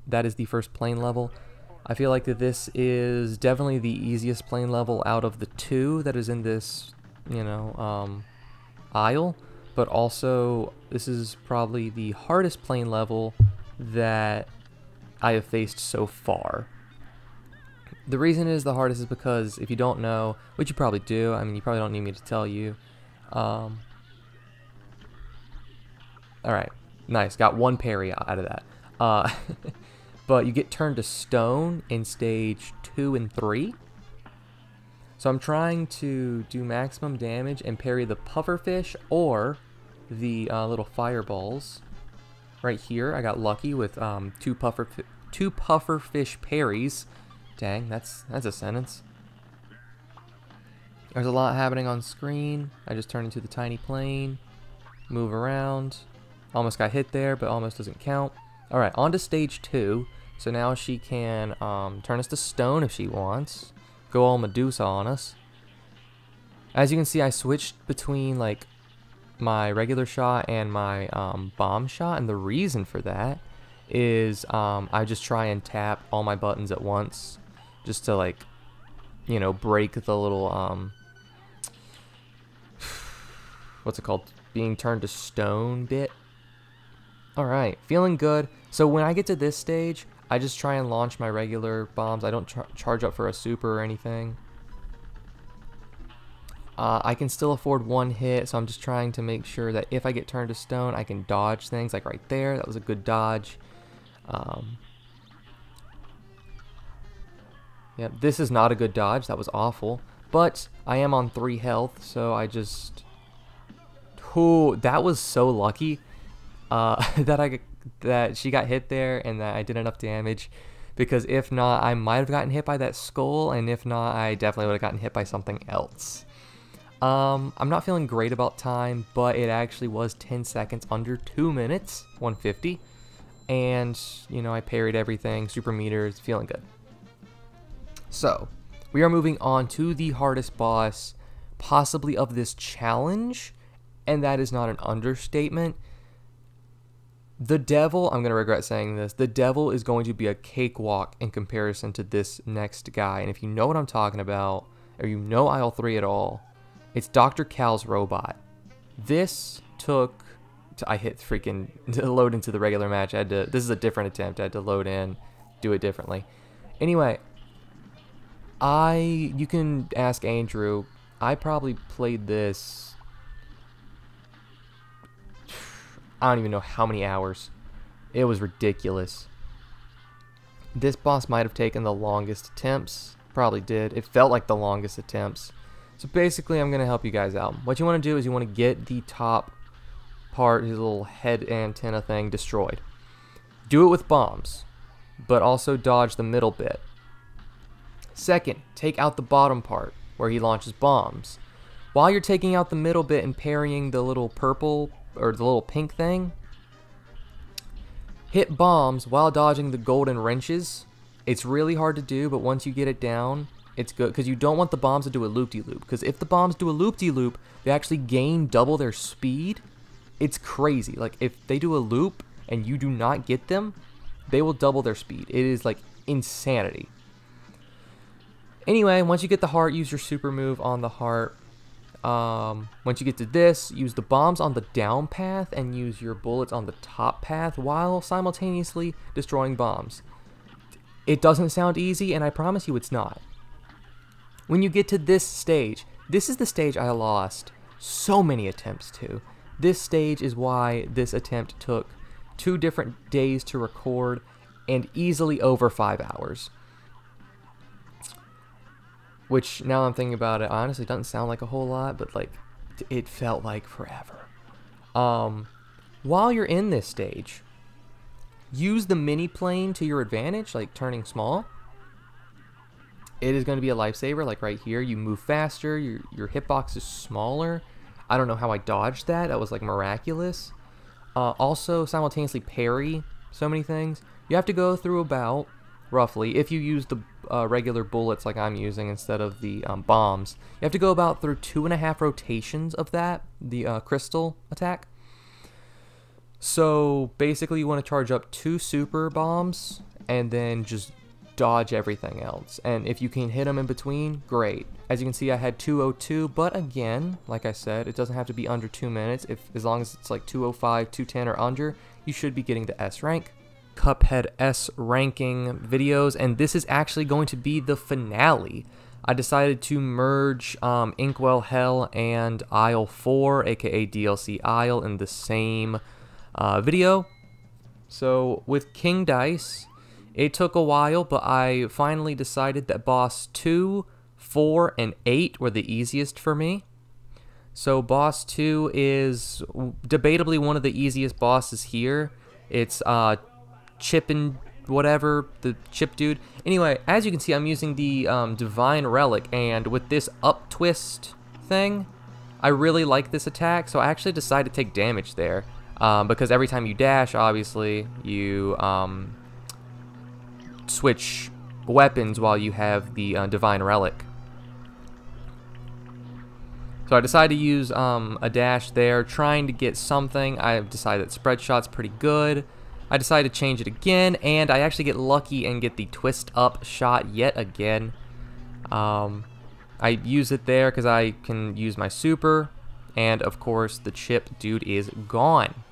That is the first plane level. I feel like that this is definitely the easiest plane level out of the 2 that is in this, aisle. But also, this is probably the hardest plane level that I have faced so far. The reason it is the hardest is because, if you don't know, which you probably do, I mean, you probably don't need me to tell you. Alright, nice, got one parry out of that. But you get turned to stone in stage 2 and 3. So I'm trying to do maximum damage and parry the pufferfish or the little fireballs. Right here, I got lucky with two pufferfish parries. Dang, that's a sentence. There's a lot happening on screen. I just turned into the tiny plane, move around. Almost got hit there, but almost doesn't count. All right, on to stage 2. So now she can turn us to stone if she wants. Go all Medusa on us. As you can see, I switched between like my regular shot and my bomb shot, and the reason for that is I just try and tap all my buttons at once, just to like, break the little what's it called? Being turned to stone bit. All right, feeling good. So when I get to this stage, I just try and launch my regular bombs. I don't charge up for a super or anything. I can still afford one hit, so I'm just trying to make sure that if I get turned to stone, I can dodge things, like right there. That was a good dodge. Yeah, this is not a good dodge. That was awful. But I am on 3 health, so I just... Ooh, that was so lucky that she got hit there and that I did enough damage, because if not, I might have gotten hit by that skull, and if not, I definitely would have gotten hit by something else. I'm not feeling great about time, but it actually was 10 seconds under 2 minutes, 150, and, I parried everything, super meters, feeling good. So, we are moving on to the hardest boss, possibly of this challenge, and that is not an understatement. The devil, I'm going to regret saying this, the devil is going to be a cakewalk in comparison to this next guy. And if you know what I'm talking about, or you know aisle 3 at all, it's Dr. Cal's robot. This took, I hit freaking, to load into the regular match, this is a different attempt, I had to load in, do it differently. Anyway, you can ask Andrew, I probably played this, I don't even know how many hours. It was ridiculous. This boss might have taken the longest attempts. Probably did. It felt like the longest attempts. So basically, I'm going to help you guys out. What you want to do is you want to get the top part, his little head antenna thing, destroyed. Do it with bombs, but also dodge the middle bit. Second, take out the bottom part, where he launches bombs. While you're taking out the middle bit and parrying the little purple or the little pink thing, hit bombs while dodging the golden wrenches. It's really hard to do, but once you get it down, it's good, because you don't want the bombs to do a loop-de-loop, because if the bombs do a loop-de-loop, they actually gain double their speed. It's crazy. Like, if they do a loop and you do not get them, they will double their speed. It is like insanity. Anyway, once you get the heart, use your super move on the heart. Once you get to this, use the bombs on the down path and use your bullets on the top path while simultaneously destroying bombs. It doesn't sound easy, and I promise you it's not. When you get to this stage, this is the stage I lost so many attempts to. This stage is why this attempt took 2 different days to record and easily over 5 hours. Which, now I'm thinking about it, honestly doesn't sound like a whole lot, but like, it felt like forever. While you're in this stage, use the mini plane to your advantage, like turning small. It is going to be a lifesaver, like right here. You move faster, your hitbox is smaller. I don't know how I dodged that. That was like miraculous. Also, simultaneously parry so many things. You have to go through about, roughly, if you use the regular bullets like I'm using instead of the bombs, you have to go about through 2.5 rotations of that, the crystal attack. So basically you want to charge up 2 super bombs and then just dodge everything else. And if you can hit them in between, great. As you can see, I had 202, but again, like I said, it doesn't have to be under 2 minutes. As long as it's like 205, 210 or under, you should be getting the S rank. Cuphead S ranking videos, and this is actually going to be the finale. I decided to merge Inkwell Hell and Isle 4, aka DLC Isle, in the same video. So with King Dice, it took a while, but I finally decided that boss 2, 4, and 8 were the easiest for me. So boss 2 is debatably one of the easiest bosses here. It's Chip and whatever, the Chip dude. Anyway, as you can see, I'm using the Divine Relic, and with this up twist thing, I really like this attack, so I actually decided to take damage there, because every time you dash, obviously, you switch weapons while you have the Divine Relic. So I decided to use a dash there, trying to get something. I decided that spread shot's pretty good. I decided to change it again, and I actually get lucky and get the twist up shot yet again. I use it there because I can use my super, and of course the Chip dude is gone.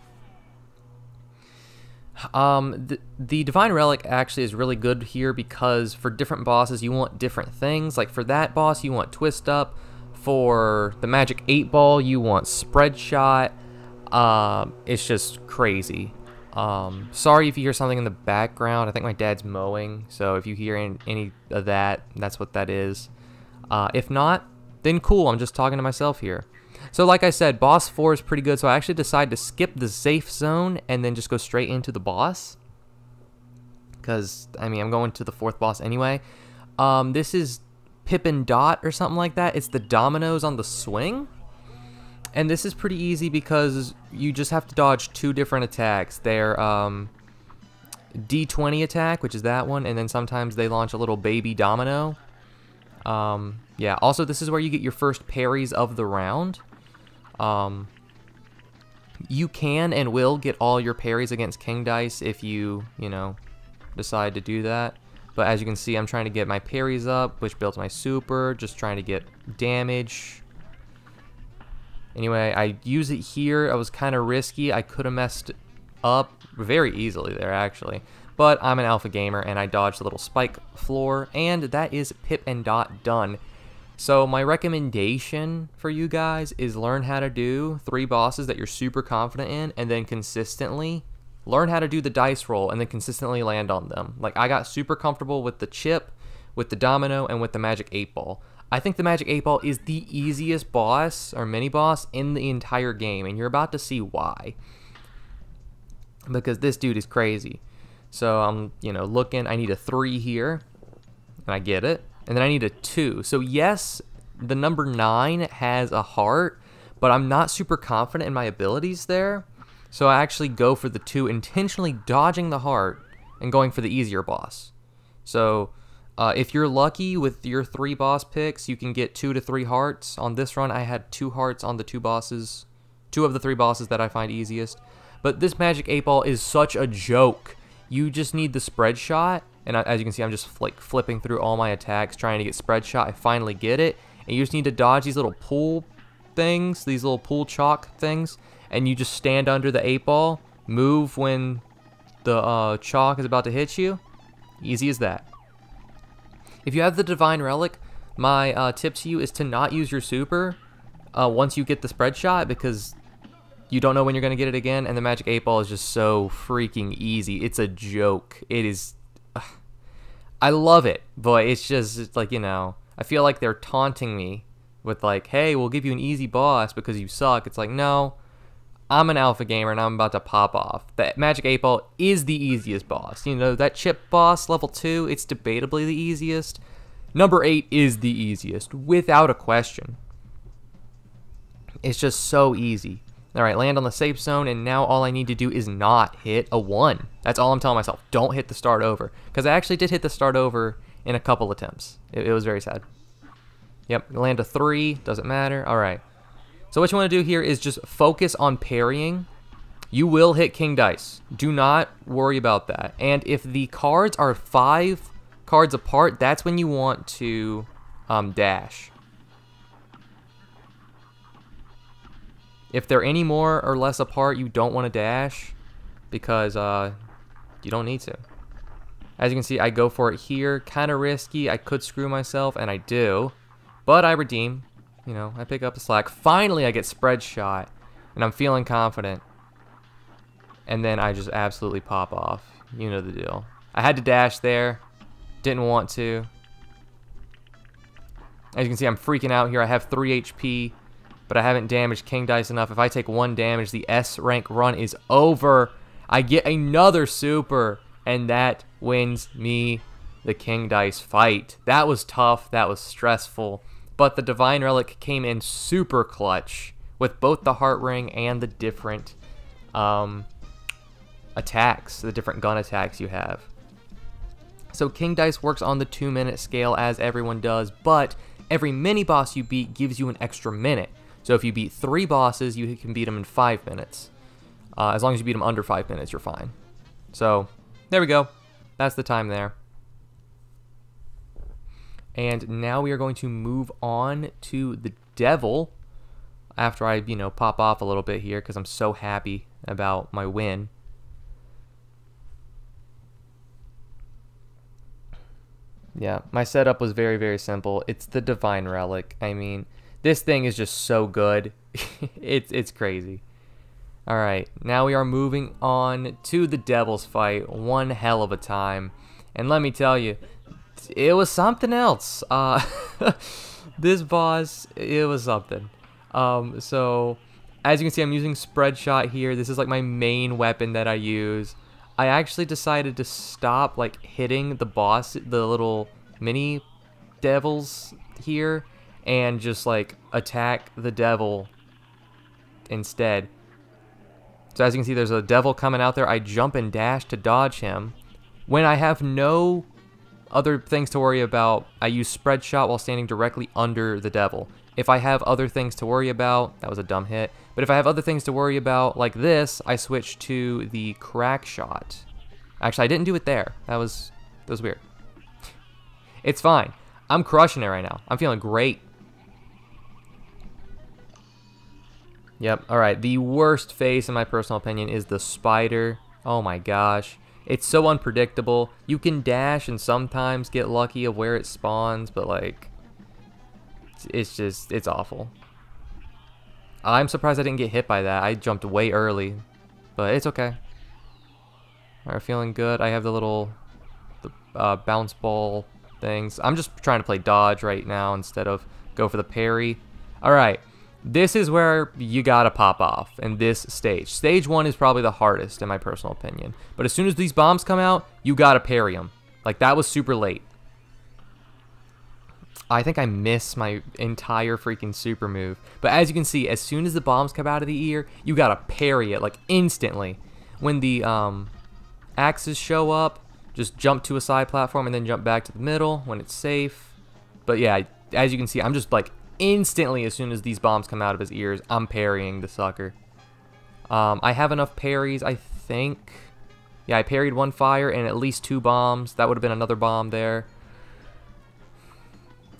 The Divine Relic actually is really good here because for different bosses you want different things. Like for that boss you want twist up. For the Magic 8 Ball you want spread shot. It's just crazy. Sorry if you hear something in the background. I think my dad's mowing, so if you hear any of that, that's what that is. If not, then cool, I'm just talking to myself here. So like I said, boss 4 is pretty good, so I actually decided to skip the safe zone and then just go straight into the boss. Because, I mean, I'm going to the 4th boss anyway. This is Pippin Dot or something like that. It's the Dominoes on the swing. And this is pretty easy because you just have to dodge 2 different attacks. They're D20 attack, which is that one, and then sometimes they launch a little baby domino. Yeah, also this is where you get your first parries of the round. You can and will get all your parries against King Dice if you know, decide to do that. But as you can see, I'm trying to get my parries up, which builds my super, just trying to get damage. Anyway, I use it here. I was kind of risky. I could have messed up very easily there, actually. But I'm an alpha gamer, and I dodged the little spike floor, and that is Pip and Dot done. So my recommendation for you guys is learn how to do 3 bosses that you're super confident in, and then consistently learn how to do the dice roll, and then consistently land on them. Like, I got super comfortable with the Chip, with the Domino, and with the Magic 8 Ball. I think the Magic 8 Ball is the easiest boss, or mini-boss, in the entire game, and you're about to see why. Because this dude is crazy. So I'm, you know, looking, I need a 3 here, and I get it. And then I need a 2. So yes, the number 9 has a heart, but I'm not super confident in my abilities there. So I actually go for the 2, intentionally dodging the heart and going for the easier boss. So if you're lucky with your 3 boss picks, you can get 2 to 3 hearts. On this run, I had 2 hearts on the 2 bosses, 2 of the 3 bosses that I find easiest. But this Magic 8 Ball is such a joke. You just need the spread shot, And as you can see, I'm just like flipping through all my attacks, trying to get spread shot. I finally get it. And you just need to dodge these little pool things, these little pool chalk things. And you just stand under the 8-ball, move when the chalk is about to hit you. Easy as that. If you have the Divine Relic, my tip to you is to not use your super once you get the spread shot, because you don't know when you're going to get it again, and the Magic 8-ball is just so freaking easy. It's a joke. It is... I love it, but it's like, you know, I feel like they're taunting me with like, hey, we'll give you an easy boss because you suck. It's like, no, I'm an alpha gamer and I'm about to pop off. The Magic 8-ball is the easiest boss. You know, that chip boss, level 2, it's debatably the easiest. Number 8 is the easiest, without a question. It's just so easy. Alright, land on the safe zone, and now all I need to do is not hit a 1. That's all I'm telling myself. Don't hit the start over. Because I actually did hit the start over in a couple attempts. It was very sad. Yep, land a 3. Doesn't matter. Alright. So what you want to do here is just focus on parrying. You will hit king dice. Do not worry about that. And if the cards are 5 cards apart, that's when you want to dash. If they're any more or less apart, you don't want to dash because you don't need to. As you can see, I go for it here. Kind of risky. I could screw myself, and I do. But I redeem. You know, I pick up the slack. Finally, I get spread shot, and I'm feeling confident. And then I just absolutely pop off. You know the deal. I had to dash there. Didn't want to. As you can see, I'm freaking out here. I have 3 HP. But I haven't damaged king dice enough. If I take 1 damage, the S rank run is over. I get another super, and that wins me the king dice fight. That was tough. That was stressful. But the Divine Relic came in super clutch with both the heart ring and the different attacks, the different gun attacks you have. So king dice works on the 2-minute scale, as everyone does, but every mini boss you beat gives you an extra minute. So if you beat 3 bosses, you can beat them in 5 minutes. As long as you beat them under 5 minutes, you're fine. So, there we go. That's the time there. And now we are going to move on to the Devil. After I, you know, pop off a little bit here, because I'm so happy about my win. Yeah, my setup was very, very simple. It's the Divine Relic. I mean... this thing is just so good. It's crazy. Alright, now we are moving on to the Devil's fight. One hell of a time. And let me tell you, it was something else. This boss, it was something. So, as you can see, I'm using spread shot here. This is like my main weapon that I use. I actually decided to stop like hitting the boss, the little mini devils here, and just like attack the devil instead. So as you can see, there's a devil coming out there. I jump and dash to dodge him. When I have no other things to worry about, I use spread shot while standing directly under the devil. If I have other things to worry about, that was a dumb hit, but if I have other things to worry about like this, I switch to the crack shot. Actually, I didn't do it there. That was weird. It's fine. I'm crushing it right now. I'm feeling great. Yep, alright. The worst face, in my personal opinion, is the spider. Oh my gosh. It's so unpredictable. You can dash and sometimes get lucky of where it spawns, but like... it's just... it's awful. I'm surprised I didn't get hit by that. I jumped way early. But it's okay. Alright, feeling good. I have the little... bounce ball things. I'm just trying to play dodge right now instead of go for the parry. Alright. This is where you gotta pop off in this stage. Stage 1 is probably the hardest in my personal opinion. But as soon as these bombs come out, you gotta parry them. Like, that was super late. I think I missed my entire freaking super move. But as you can see, as soon as the bombs come out of the ear, you gotta parry it, like, instantly. When the axes show up, just jump to a side platform and then jump back to the middle when it's safe. But yeah, as you can see, I'm just like... instantly, as soon as these bombs come out of his ears, I'm parrying the sucker. I have enough parries, I think. Yeah, I parried one fire and at least 2 bombs. That would have been another bomb there.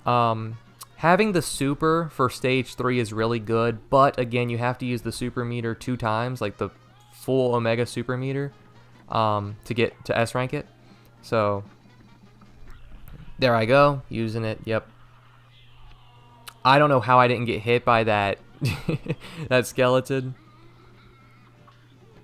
Having the super for stage 3 is really good, but again, you have to use the super meter 2 times, like the full Omega super meter, to get to S rank it. So there I go, using it. Yep. I don't know how I didn't get hit by that that skeleton.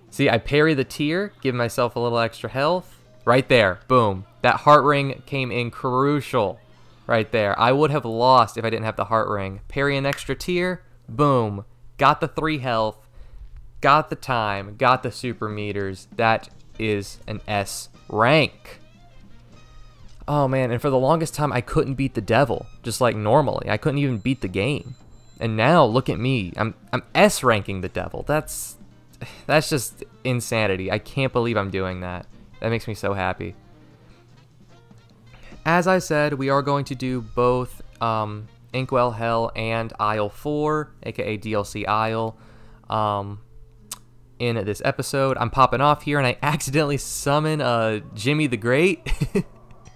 See, I parry the tier, give myself a little extra health. Right there, boom. That heart ring came in crucial. Right there. I would have lost if I didn't have the heart ring. Parry an extra tier, boom. Got the 3 health, got the time, got the super meters. That is an S rank. Oh man, and for the longest time I couldn't beat the devil, just like normally. I couldn't even beat the game. And now look at me. I'm S ranking the devil. That's just insanity. I can't believe I'm doing that. That makes me so happy. As I said, we are going to do both Inkwell Hell and Isle 4, aka DLC Isle, in this episode. I'm popping off here and I accidentally summon Jimmy the Great.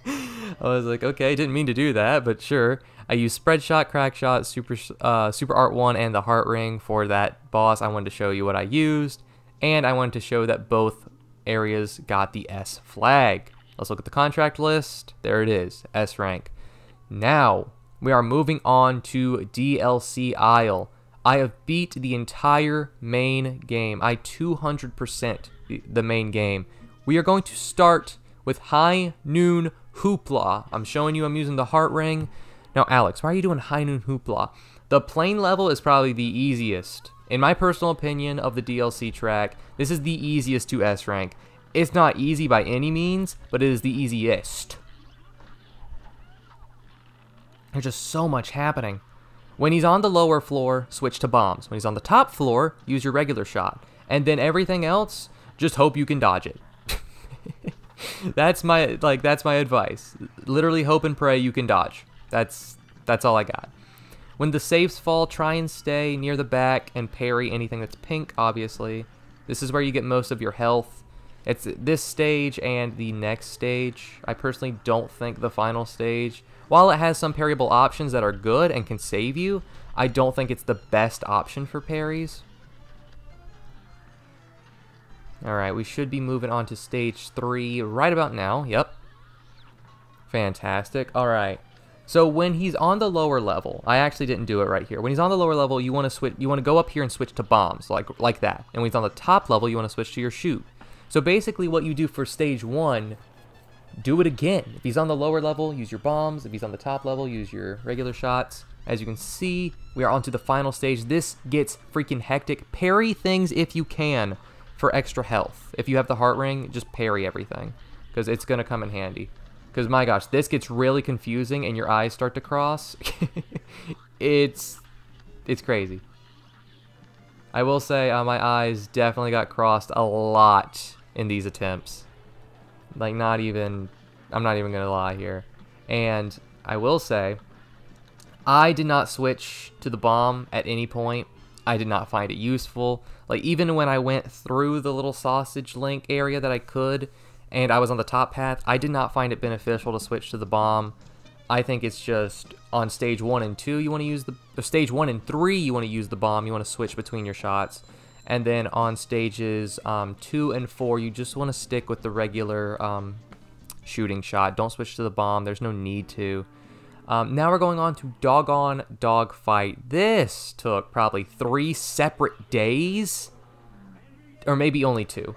I was like, okay, didn't mean to do that, but sure. I used Spread Shot, Crack Shot, Super Art 1, and the Heart Ring for that boss. I wanted to show you what I used, and I wanted to show that both areas got the S flag. Let's look at the contract list. There it is, S rank. Now, we are moving on to DLC Isle. I have beat the entire main game. I 200% the main game. We are going to start with High Noon Hoopla. I'm showing you I'm using the Heart Ring. Now, Alex, why are you doing High Noon Hoopla? The plane level is probably the easiest. In my personal opinion of the DLC track, this is the easiest to S rank. It's not easy by any means, but it is the easiest. There's just so much happening. When he's on the lower floor, switch to bombs. When he's on the top floor, use your regular shot. And then everything else, just hope you can dodge it. That's my advice. Literally hope and pray you can dodge. That's all I got. When the safes fall, try and stay near the back and parry anything that's pink, obviously. This is where you get most of your health. It's this stage and the next stage. I personally don't think the final stage, while it has some parryable options that are good and can save you, I don't think it's the best option for parries. Alright, we should be moving on to stage 3 right about now. Yep. Fantastic. Alright. So when he's on the lower level, I actually didn't do it right here. When he's on the lower level, you want to switch. You want to go up here and switch to bombs, like that. And when he's on the top level, you want to switch to your shoot. So basically, what you do for stage 1, do it again. If he's on the lower level, use your bombs. If he's on the top level, use your regular shots. As you can see, we are on to the final stage. This gets freaking hectic. Parry things if you can for extra health. If you have the heart ring, just parry everything, because it's gonna come in handy. Because my gosh, this gets really confusing and your eyes start to cross. It's crazy. I will say my eyes definitely got crossed a lot in these attempts. Like I'm not even gonna lie here. And I will say, I did not switch to the bomb at any point. I did not find it useful. Like even when I went through the little sausage link area that I could, and I was on the top path, I did not find it beneficial to switch to the bomb. I think it's just on stage 1 and 2 you want to use the stage 1 and 3 you want to use the bomb. You want to switch between your shots, and then on stages 2 and 4 you just want to stick with the regular shooting shot. Don't switch to the bomb. There's no need to. Now we're going on to Doggone Dogfight. This took probably 3 separate days, or maybe only 2.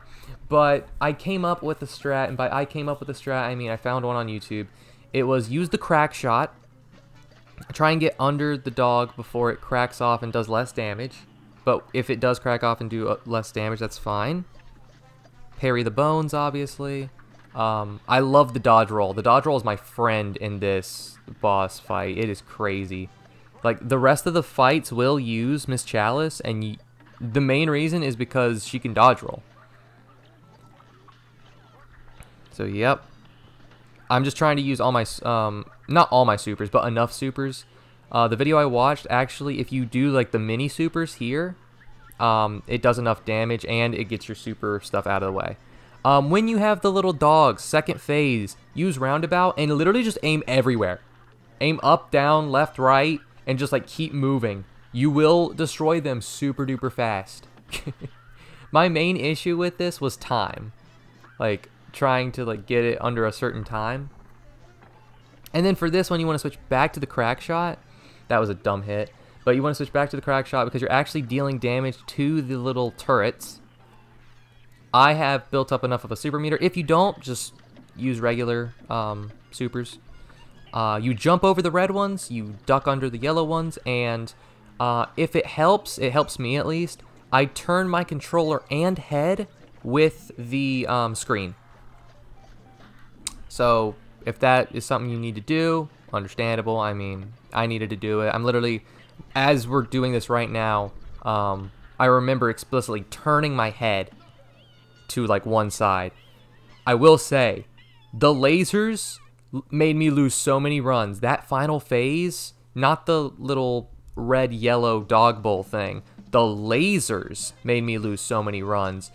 But I came up with a strat, and by I came up with a strat, I mean I found one on YouTube. It was use the crack shot, try and get under the dog before it cracks off and does less damage. But if it does crack off and do less damage, that's fine. Parry the bones, obviously. I love the dodge roll. The dodge roll is my friend in this boss fight. It is crazy. Like, the rest of the fights will use Miss Chalice, and the main reason is because she can dodge roll. So, yep. I'm just trying to use all my, not all my supers, but enough supers. The video I watched, actually, if you do, like, the mini supers here, it does enough damage, and it gets your super stuff out of the way. When you have the little dogs, second phase, use roundabout and literally just aim everywhere. Aim up, down, left, right, and just like keep moving. You will destroy them super duper fast. My main issue with this was time. Like trying to like get it under a certain time. And then for this one, you want to switch back to the crack shot. That was a dumb hit. But you want to switch back to the crack shot because you're actually dealing damage to the little turrets. I have built up enough of a super meter. If you don't, just use regular supers. You jump over the red ones, you duck under the yellow ones, and if it helps me at least, I turn my controller and head with the screen. So if that is something you need to do, understandable. I mean, I needed to do it. I'm literally, as we're doing this right now, I remember explicitly turning my head to like one side. I will say, the lasers made me lose so many runs. That final phase, not the little red yellow dog bowl thing, the lasers made me lose so many runs.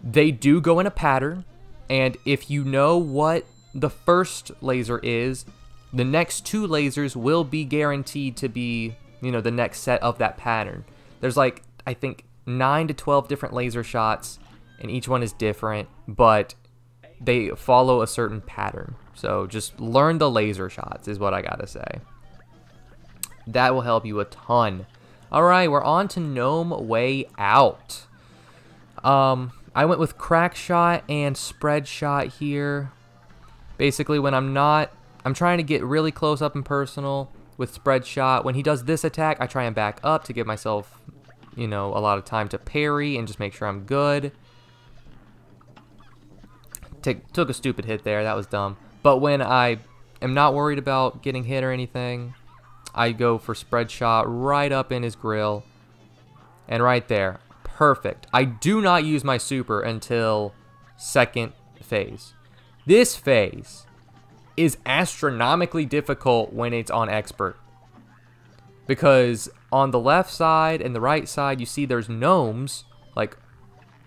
They do go in a pattern, and if you know what the first laser is, the next two lasers will be guaranteed to be, you know, the next set of that pattern. There's like, I think 9 to 12 different laser shots, and each one is different, but they follow a certain pattern. So just learn the laser shots is what I gotta say. That will help you a ton. Alright, we're on to Gnome Way Out. I went with crack shot and spread shot here. Basically when I'm trying to get really close up and personal with spread shot. When he does this attack, I try and back up to give myself, you know, a lot of time to parry and just make sure I'm good. Took a stupid hit there, that was dumb. But when I am not worried about getting hit or anything, I go for spread shot right up in his grill. And right there, perfect. I do not use my super until second phase. This phase is astronomically difficult when it's on expert. Because on the left side and the right side, you see there's gnomes, like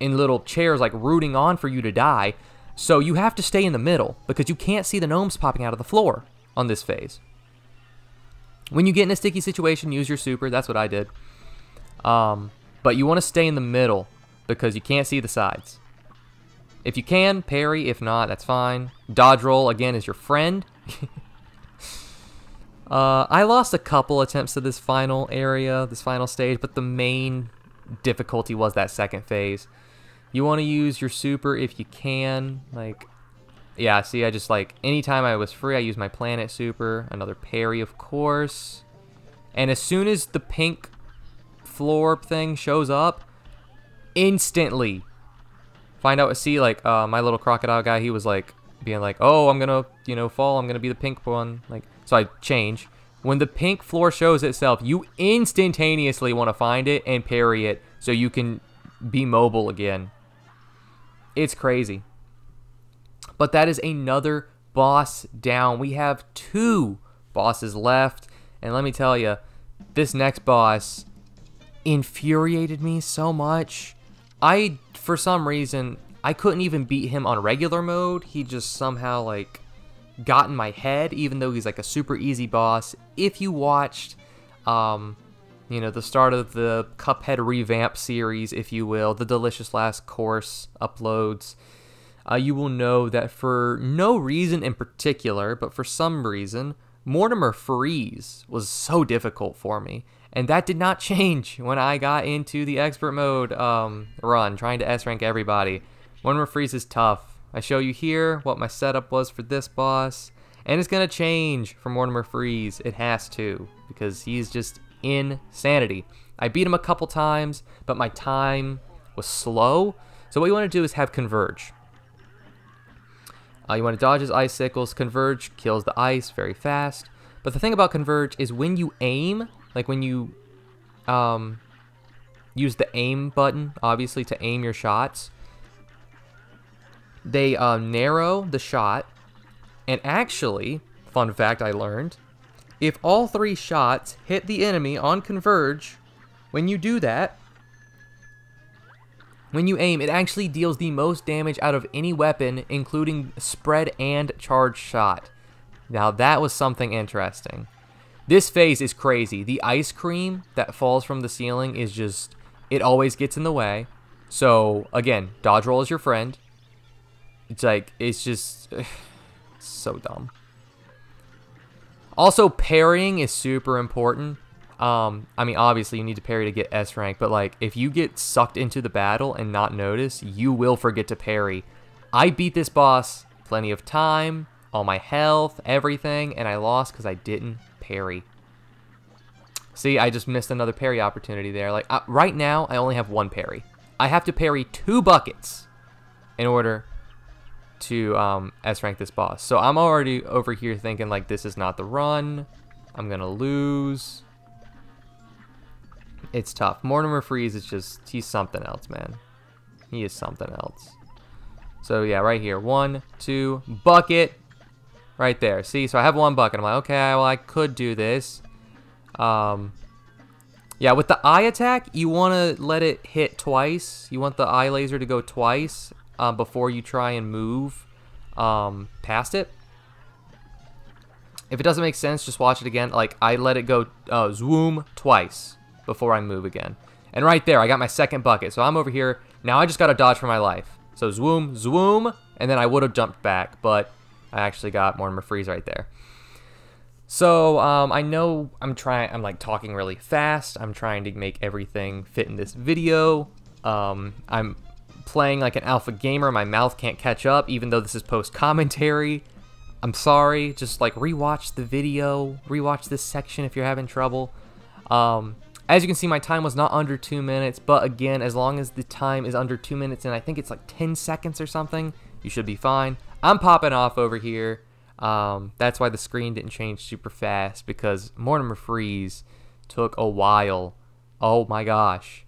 in little chairs, like rooting on for you to die. So you have to stay in the middle because you can't see the gnomes popping out of the floor on this phase. When you get in a sticky situation, use your super. That's what I did. But you want to stay in the middle because you can't see the sides. If you can, parry. If not, that's fine. Dodge roll, again, is your friend. I lost a couple attempts to this final area, this final stage, but the main difficulty was that second phase. You want to use your super if you can. Like, yeah, see, I just like, anytime I was free, I used my planet super. Another parry, of course. And as soon as the pink floor thing shows up, instantly find out, see, like, my little crocodile guy, he was like, being like, oh, I'm gonna, you know, fall, I'm gonna be the pink one. Like, so I change. When the pink floor shows itself, you instantaneously want to find it and parry it so you can be mobile again. It's crazy. But that is another boss down. We have 2 bosses left. And let me tell you, this next boss infuriated me so much. For some reason, I couldn't even beat him on regular mode. He just somehow, like, got in my head, even though he's, like, a super easy boss. If you watched, you know, the start of the Cuphead revamp series, if you will, the Delicious Last Course uploads, you will know that for no reason in particular, but for some reason, Mortimer Freeze was so difficult for me. And that did not change when I got into the expert mode run, trying to S-rank everybody. Mortimer Freeze is tough. I show you here what my setup was for this boss, and it's going to change for Mortimer Freeze. It has to, because he's just insanity. I beat him a couple times, but my time was slow. So what you want to do is have Converge. You want to dodge his icicles. Converge kills the ice very fast. But the thing about Converge is when you aim, like when you use the aim button, obviously, to aim your shots, they narrow the shot. And actually, fun fact I learned, if all 3 shots hit the enemy on Converge, when you do that, When you aim, it actually deals the most damage out of any weapon, including spread and charged shot. Now that was something interesting. This phase is crazy. The ice cream that falls from the ceiling is just, it always gets in the way. So again, dodge roll is your friend. It's like, it's just so dumb. Also, parrying is super important. I mean, obviously you need to parry to get S rank, but like if you get sucked into the battle and not notice, you will forget to parry. I beat this boss plenty of time, all my health, everything, and I lost because I didn't parry. See, I just missed another parry opportunity there. Like right now, I only have one parry. I have to parry 2 buckets in order to S rank this boss. So I'm already over here thinking like this is not the run. I'm gonna lose. It's tough. Mortimer Freeze is just, he's something else, man. He is something else. So yeah, right here. 1, 2, bucket. Right there. See, so I have 1 bucket. I'm like, okay, well, I could do this. Yeah, with the eye attack, you want to let it hit twice. You want the eye laser to go twice before you try and move past it. If it doesn't make sense, just watch it again. Like, I let it go zoom twice before I move again. And right there, I got my 2nd bucket. So I'm over here. Now I just got to dodge for my life. So zoom, zoom, and then I would have jumped back, but I actually got Mortimer Freeze right there. So I know I'm like talking really fast. I'm trying to make everything fit in this video. I'm playing like an alpha gamer. My mouth can't catch up, even though this is post commentary. I'm sorry. Just like rewatch the video, rewatch this section if you're having trouble. As you can see, my time was not under 2 minutes, but again, as long as the time is under 2 minutes and I think it's like 10 seconds or something, you should be fine. I'm popping off over here. That's why the screen didn't change super fast, because Mortimer Freeze took a while. Oh my gosh.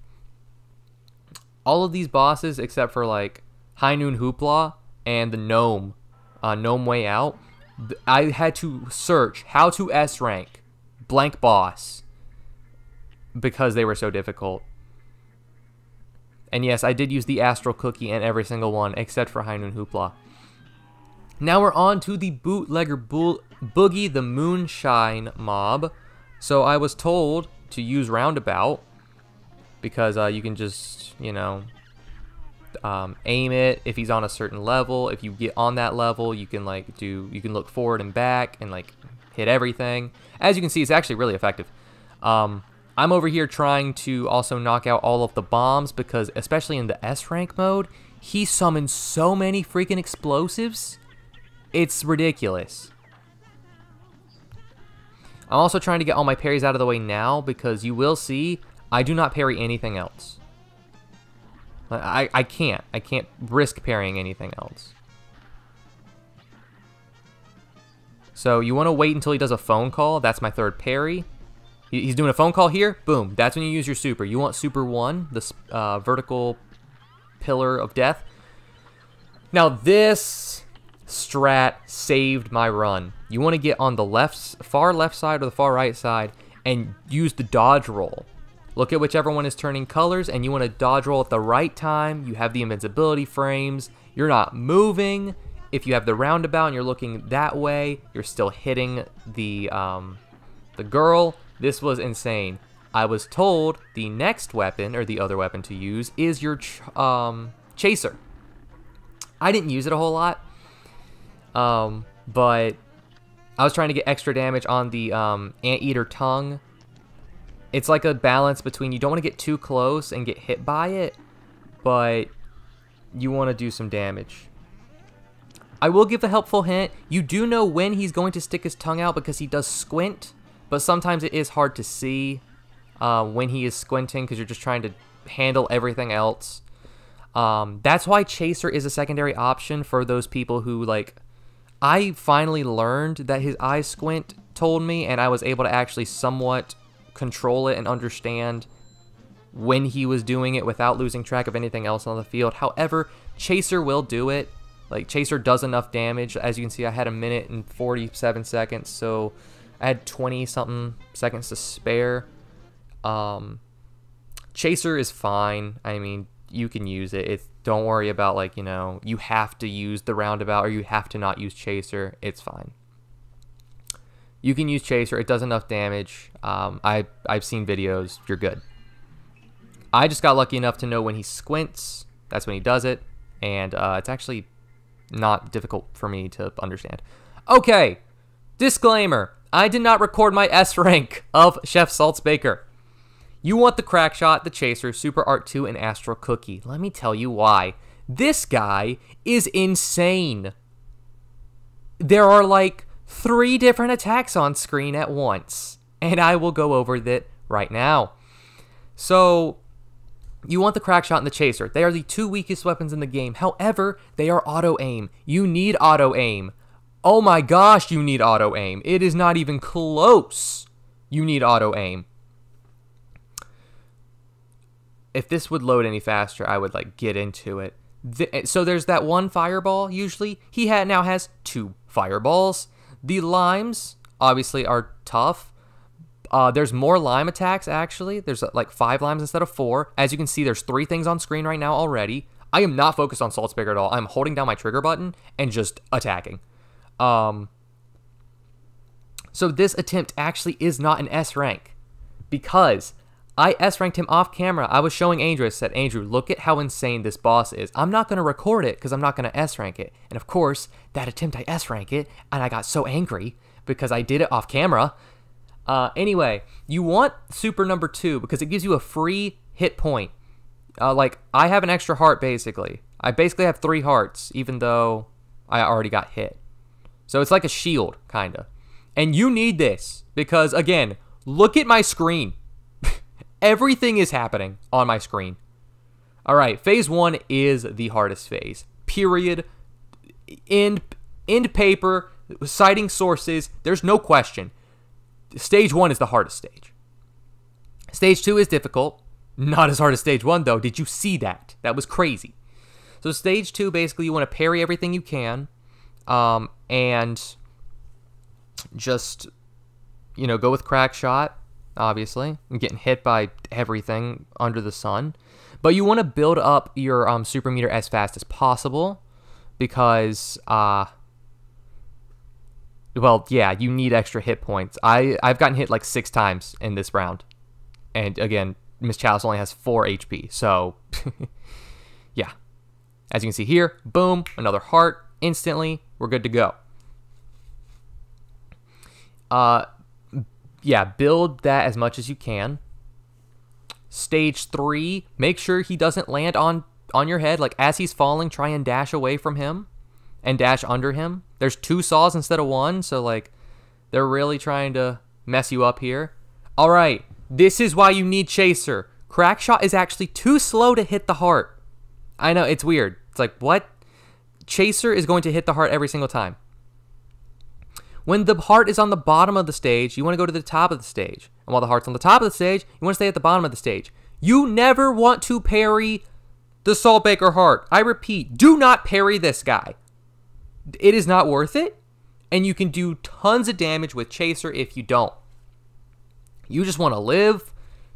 All of these bosses, except for like High Noon Hoopla and the Gnome, Gnome Way Out, I had to search how to S rank blank boss because they were so difficult. And yes, I did use the Astral Cookie in every single one except for High Noon Hoopla. Now we're on to the Bootlegger Boogie, the Moonshine mob. So I was told to use Roundabout because you can just, you know, aim it if he's on a certain level. If you get on that level, you can like you can look forward and back and like hit everything. As you can see, it's actually really effective. I'm over here trying to also knock out all of the bombs because, especially in the S rank mode, he summons so many freaking explosives. It's ridiculous. I'm also trying to get all my parries out of the way now because you will see I do not parry anything else. I can't risk parrying anything else. So you want to wait until he does a phone call. That's my 3rd parry. He's doing a phone call here. Boom. That's when you use your super. You want super 1, the vertical pillar of death. Now this strat saved my run. You want to get on the far left side or the far right side and use the dodge roll. Look at whichever one is turning colors, and you want to dodge roll at the right time. You have the invincibility frames. You're not moving. If you have the roundabout and you're looking that way, you're still hitting the girl. This was insane. I was told the next weapon, or the other weapon to use, is your chaser. I didn't use it a whole lot, but I was trying to get extra damage on the anteater tongue. It's like a balance between you don't want to get too close and get hit by it, but you want to do some damage. I will give a helpful hint. You do know when he's going to stick his tongue out because he does squint, but sometimes it is hard to see when he is squinting because you're just trying to handle everything else. That's why Chaser is a secondary option for those people who, like, I finally learned that his eye squint told me, and I was able to actually somewhat control it and understand when he was doing it without losing track of anything else on the field. However, Chaser will do it. Like, Chaser does enough damage. As you can see, I had 1 minute and 47 seconds, so I had 20-something seconds to spare. Chaser is fine. I mean, you can use it. Don't worry about, like, you know, you have to use the roundabout or you have to not use Chaser. It's fine. You can use Chaser. It does enough damage. I've seen videos. You're good. I just got lucky enough to know when he squints. That's when he does it. And it's actually not difficult for me to understand. Okay. Disclaimer. I did not record my S rank of Chef Saltzbaker. You want the Crack Shot, the Chaser, Super Art 2, and Astral Cookie. Let me tell you why. This guy is insane. There are like 3 different attacks on screen at once. And I will go over that right now. So, you want the Crack Shot and the Chaser. They are the 2 weakest weapons in the game. However, they are auto-aim. You need auto-aim. Oh my gosh, you need auto-aim. It is not even close. You need auto-aim. If this would load any faster, I would like get into it. So there's that one fireball, usually. He now has 2 fireballs. The limes, obviously, are tough. There's more lime attacks, actually. There's like 5 limes instead of 4. As you can see, there's 3 things on screen right now already. I am not focused on Saltzbaker at all. I'm holding down my trigger button and just attacking. So this attempt actually is not an S rank because I S-ranked him off camera. I was showing Andrew. I said, Andrew, look at how insane this boss is. I'm not going to record it because I'm not going to S-rank it. And of course, that attempt I S-rank it, and I got so angry because I did it off camera. Anyway, you want Super number 2 because it gives you a free hit point. Like, I have an extra heart, basically. I basically have 3 hearts, even though I already got hit. So it's like a shield, kind of. And you need this because, again, look at my screen. Everything is happening on my screen. All right, phase 1 is the hardest phase. Period. End paper, citing sources. There's no question. Stage 1 is the hardest stage. Stage 2 is difficult. Not as hard as stage 1, though. Did you see that? That was crazy. So stage 2, basically, you want to parry everything you can. And just, you know, go with Crack Shot. Obviously, I'm getting hit by everything under the sun. But you want to build up your super meter as fast as possible because, well, yeah, you need extra hit points. I've gotten hit like 6 times in this round. And again, Miss Chalice only has 4 HP, so, yeah. As you can see here, boom, another heart, instantly, we're good to go. Yeah, build that as much as you can. Stage 3, make sure he doesn't land on your head. Like, as he's falling, try and dash away from him and dash under him. There's 2 saws instead of 1, so, like, they're really trying to mess you up here. All right, this is why you need Chaser. Crack Shot is actually too slow to hit the heart. I know, it's weird. It's like, what? Chaser is going to hit the heart every single time. When the heart is on the bottom of the stage, you want to go to the top of the stage. And while the heart's on the top of the stage, you want to stay at the bottom of the stage. You never want to parry the Saltzbaker heart. I repeat, do not parry this guy. It is not worth it. And you can do tons of damage with Chaser if you don't. You just want to live,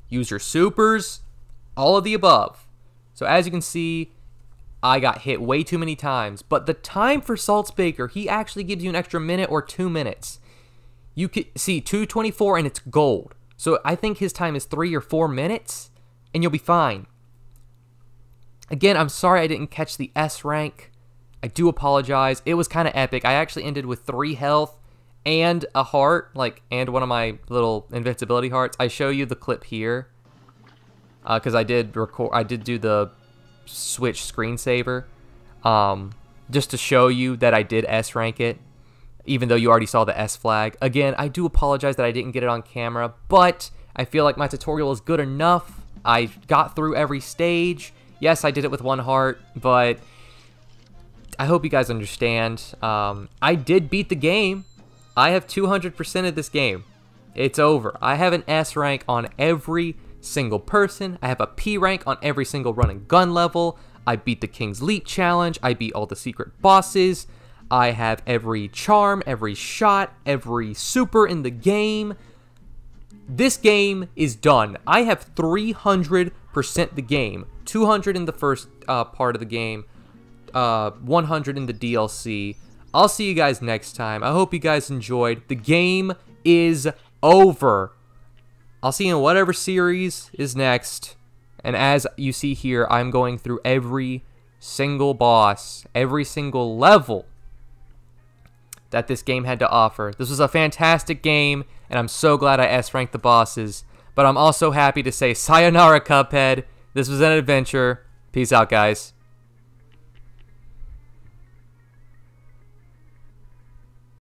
use your supers, all of the above. So as you can see, I got hit way too many times, but the time for Saltzbaker, he actually gives you an extra minute or 2 minutes. You can see 2:24 and it's gold. So I think his time is 3 or 4 minutes and you'll be fine. Again, I'm sorry I didn't catch the S rank. I do apologize. It was kind of epic. I actually ended with 3 health and a heart, and one of my little invincibility hearts. I show you the clip here because I did do the switch screensaver just to show you that I did S rank it, even though you already saw the S flag. Again, I do apologize that I didn't get it on camera, but I feel like my tutorial is good enough. I got through every stage. Yes, I did it with 1 heart, but I hope you guys understand. I did beat the game. I have 200% of this game. It's over. I have an S rank on every single person. I have a P rank on every single run and gun level. I beat the King's Leap challenge. I beat all the secret bosses. I have every charm, every shot, every super in the game. This game is done. I have 300% the game. 200 in the first part of the game, 100 in the DLC. I'll see you guys next time. I hope you guys enjoyed. The game is over. I'll see you in whatever series is next. And as you see here, I'm going through every single boss, every single level that this game had to offer. This was a fantastic game, and I'm so glad I S-ranked the bosses. But I'm also happy to say sayonara, Cuphead. This was an adventure. Peace out, guys.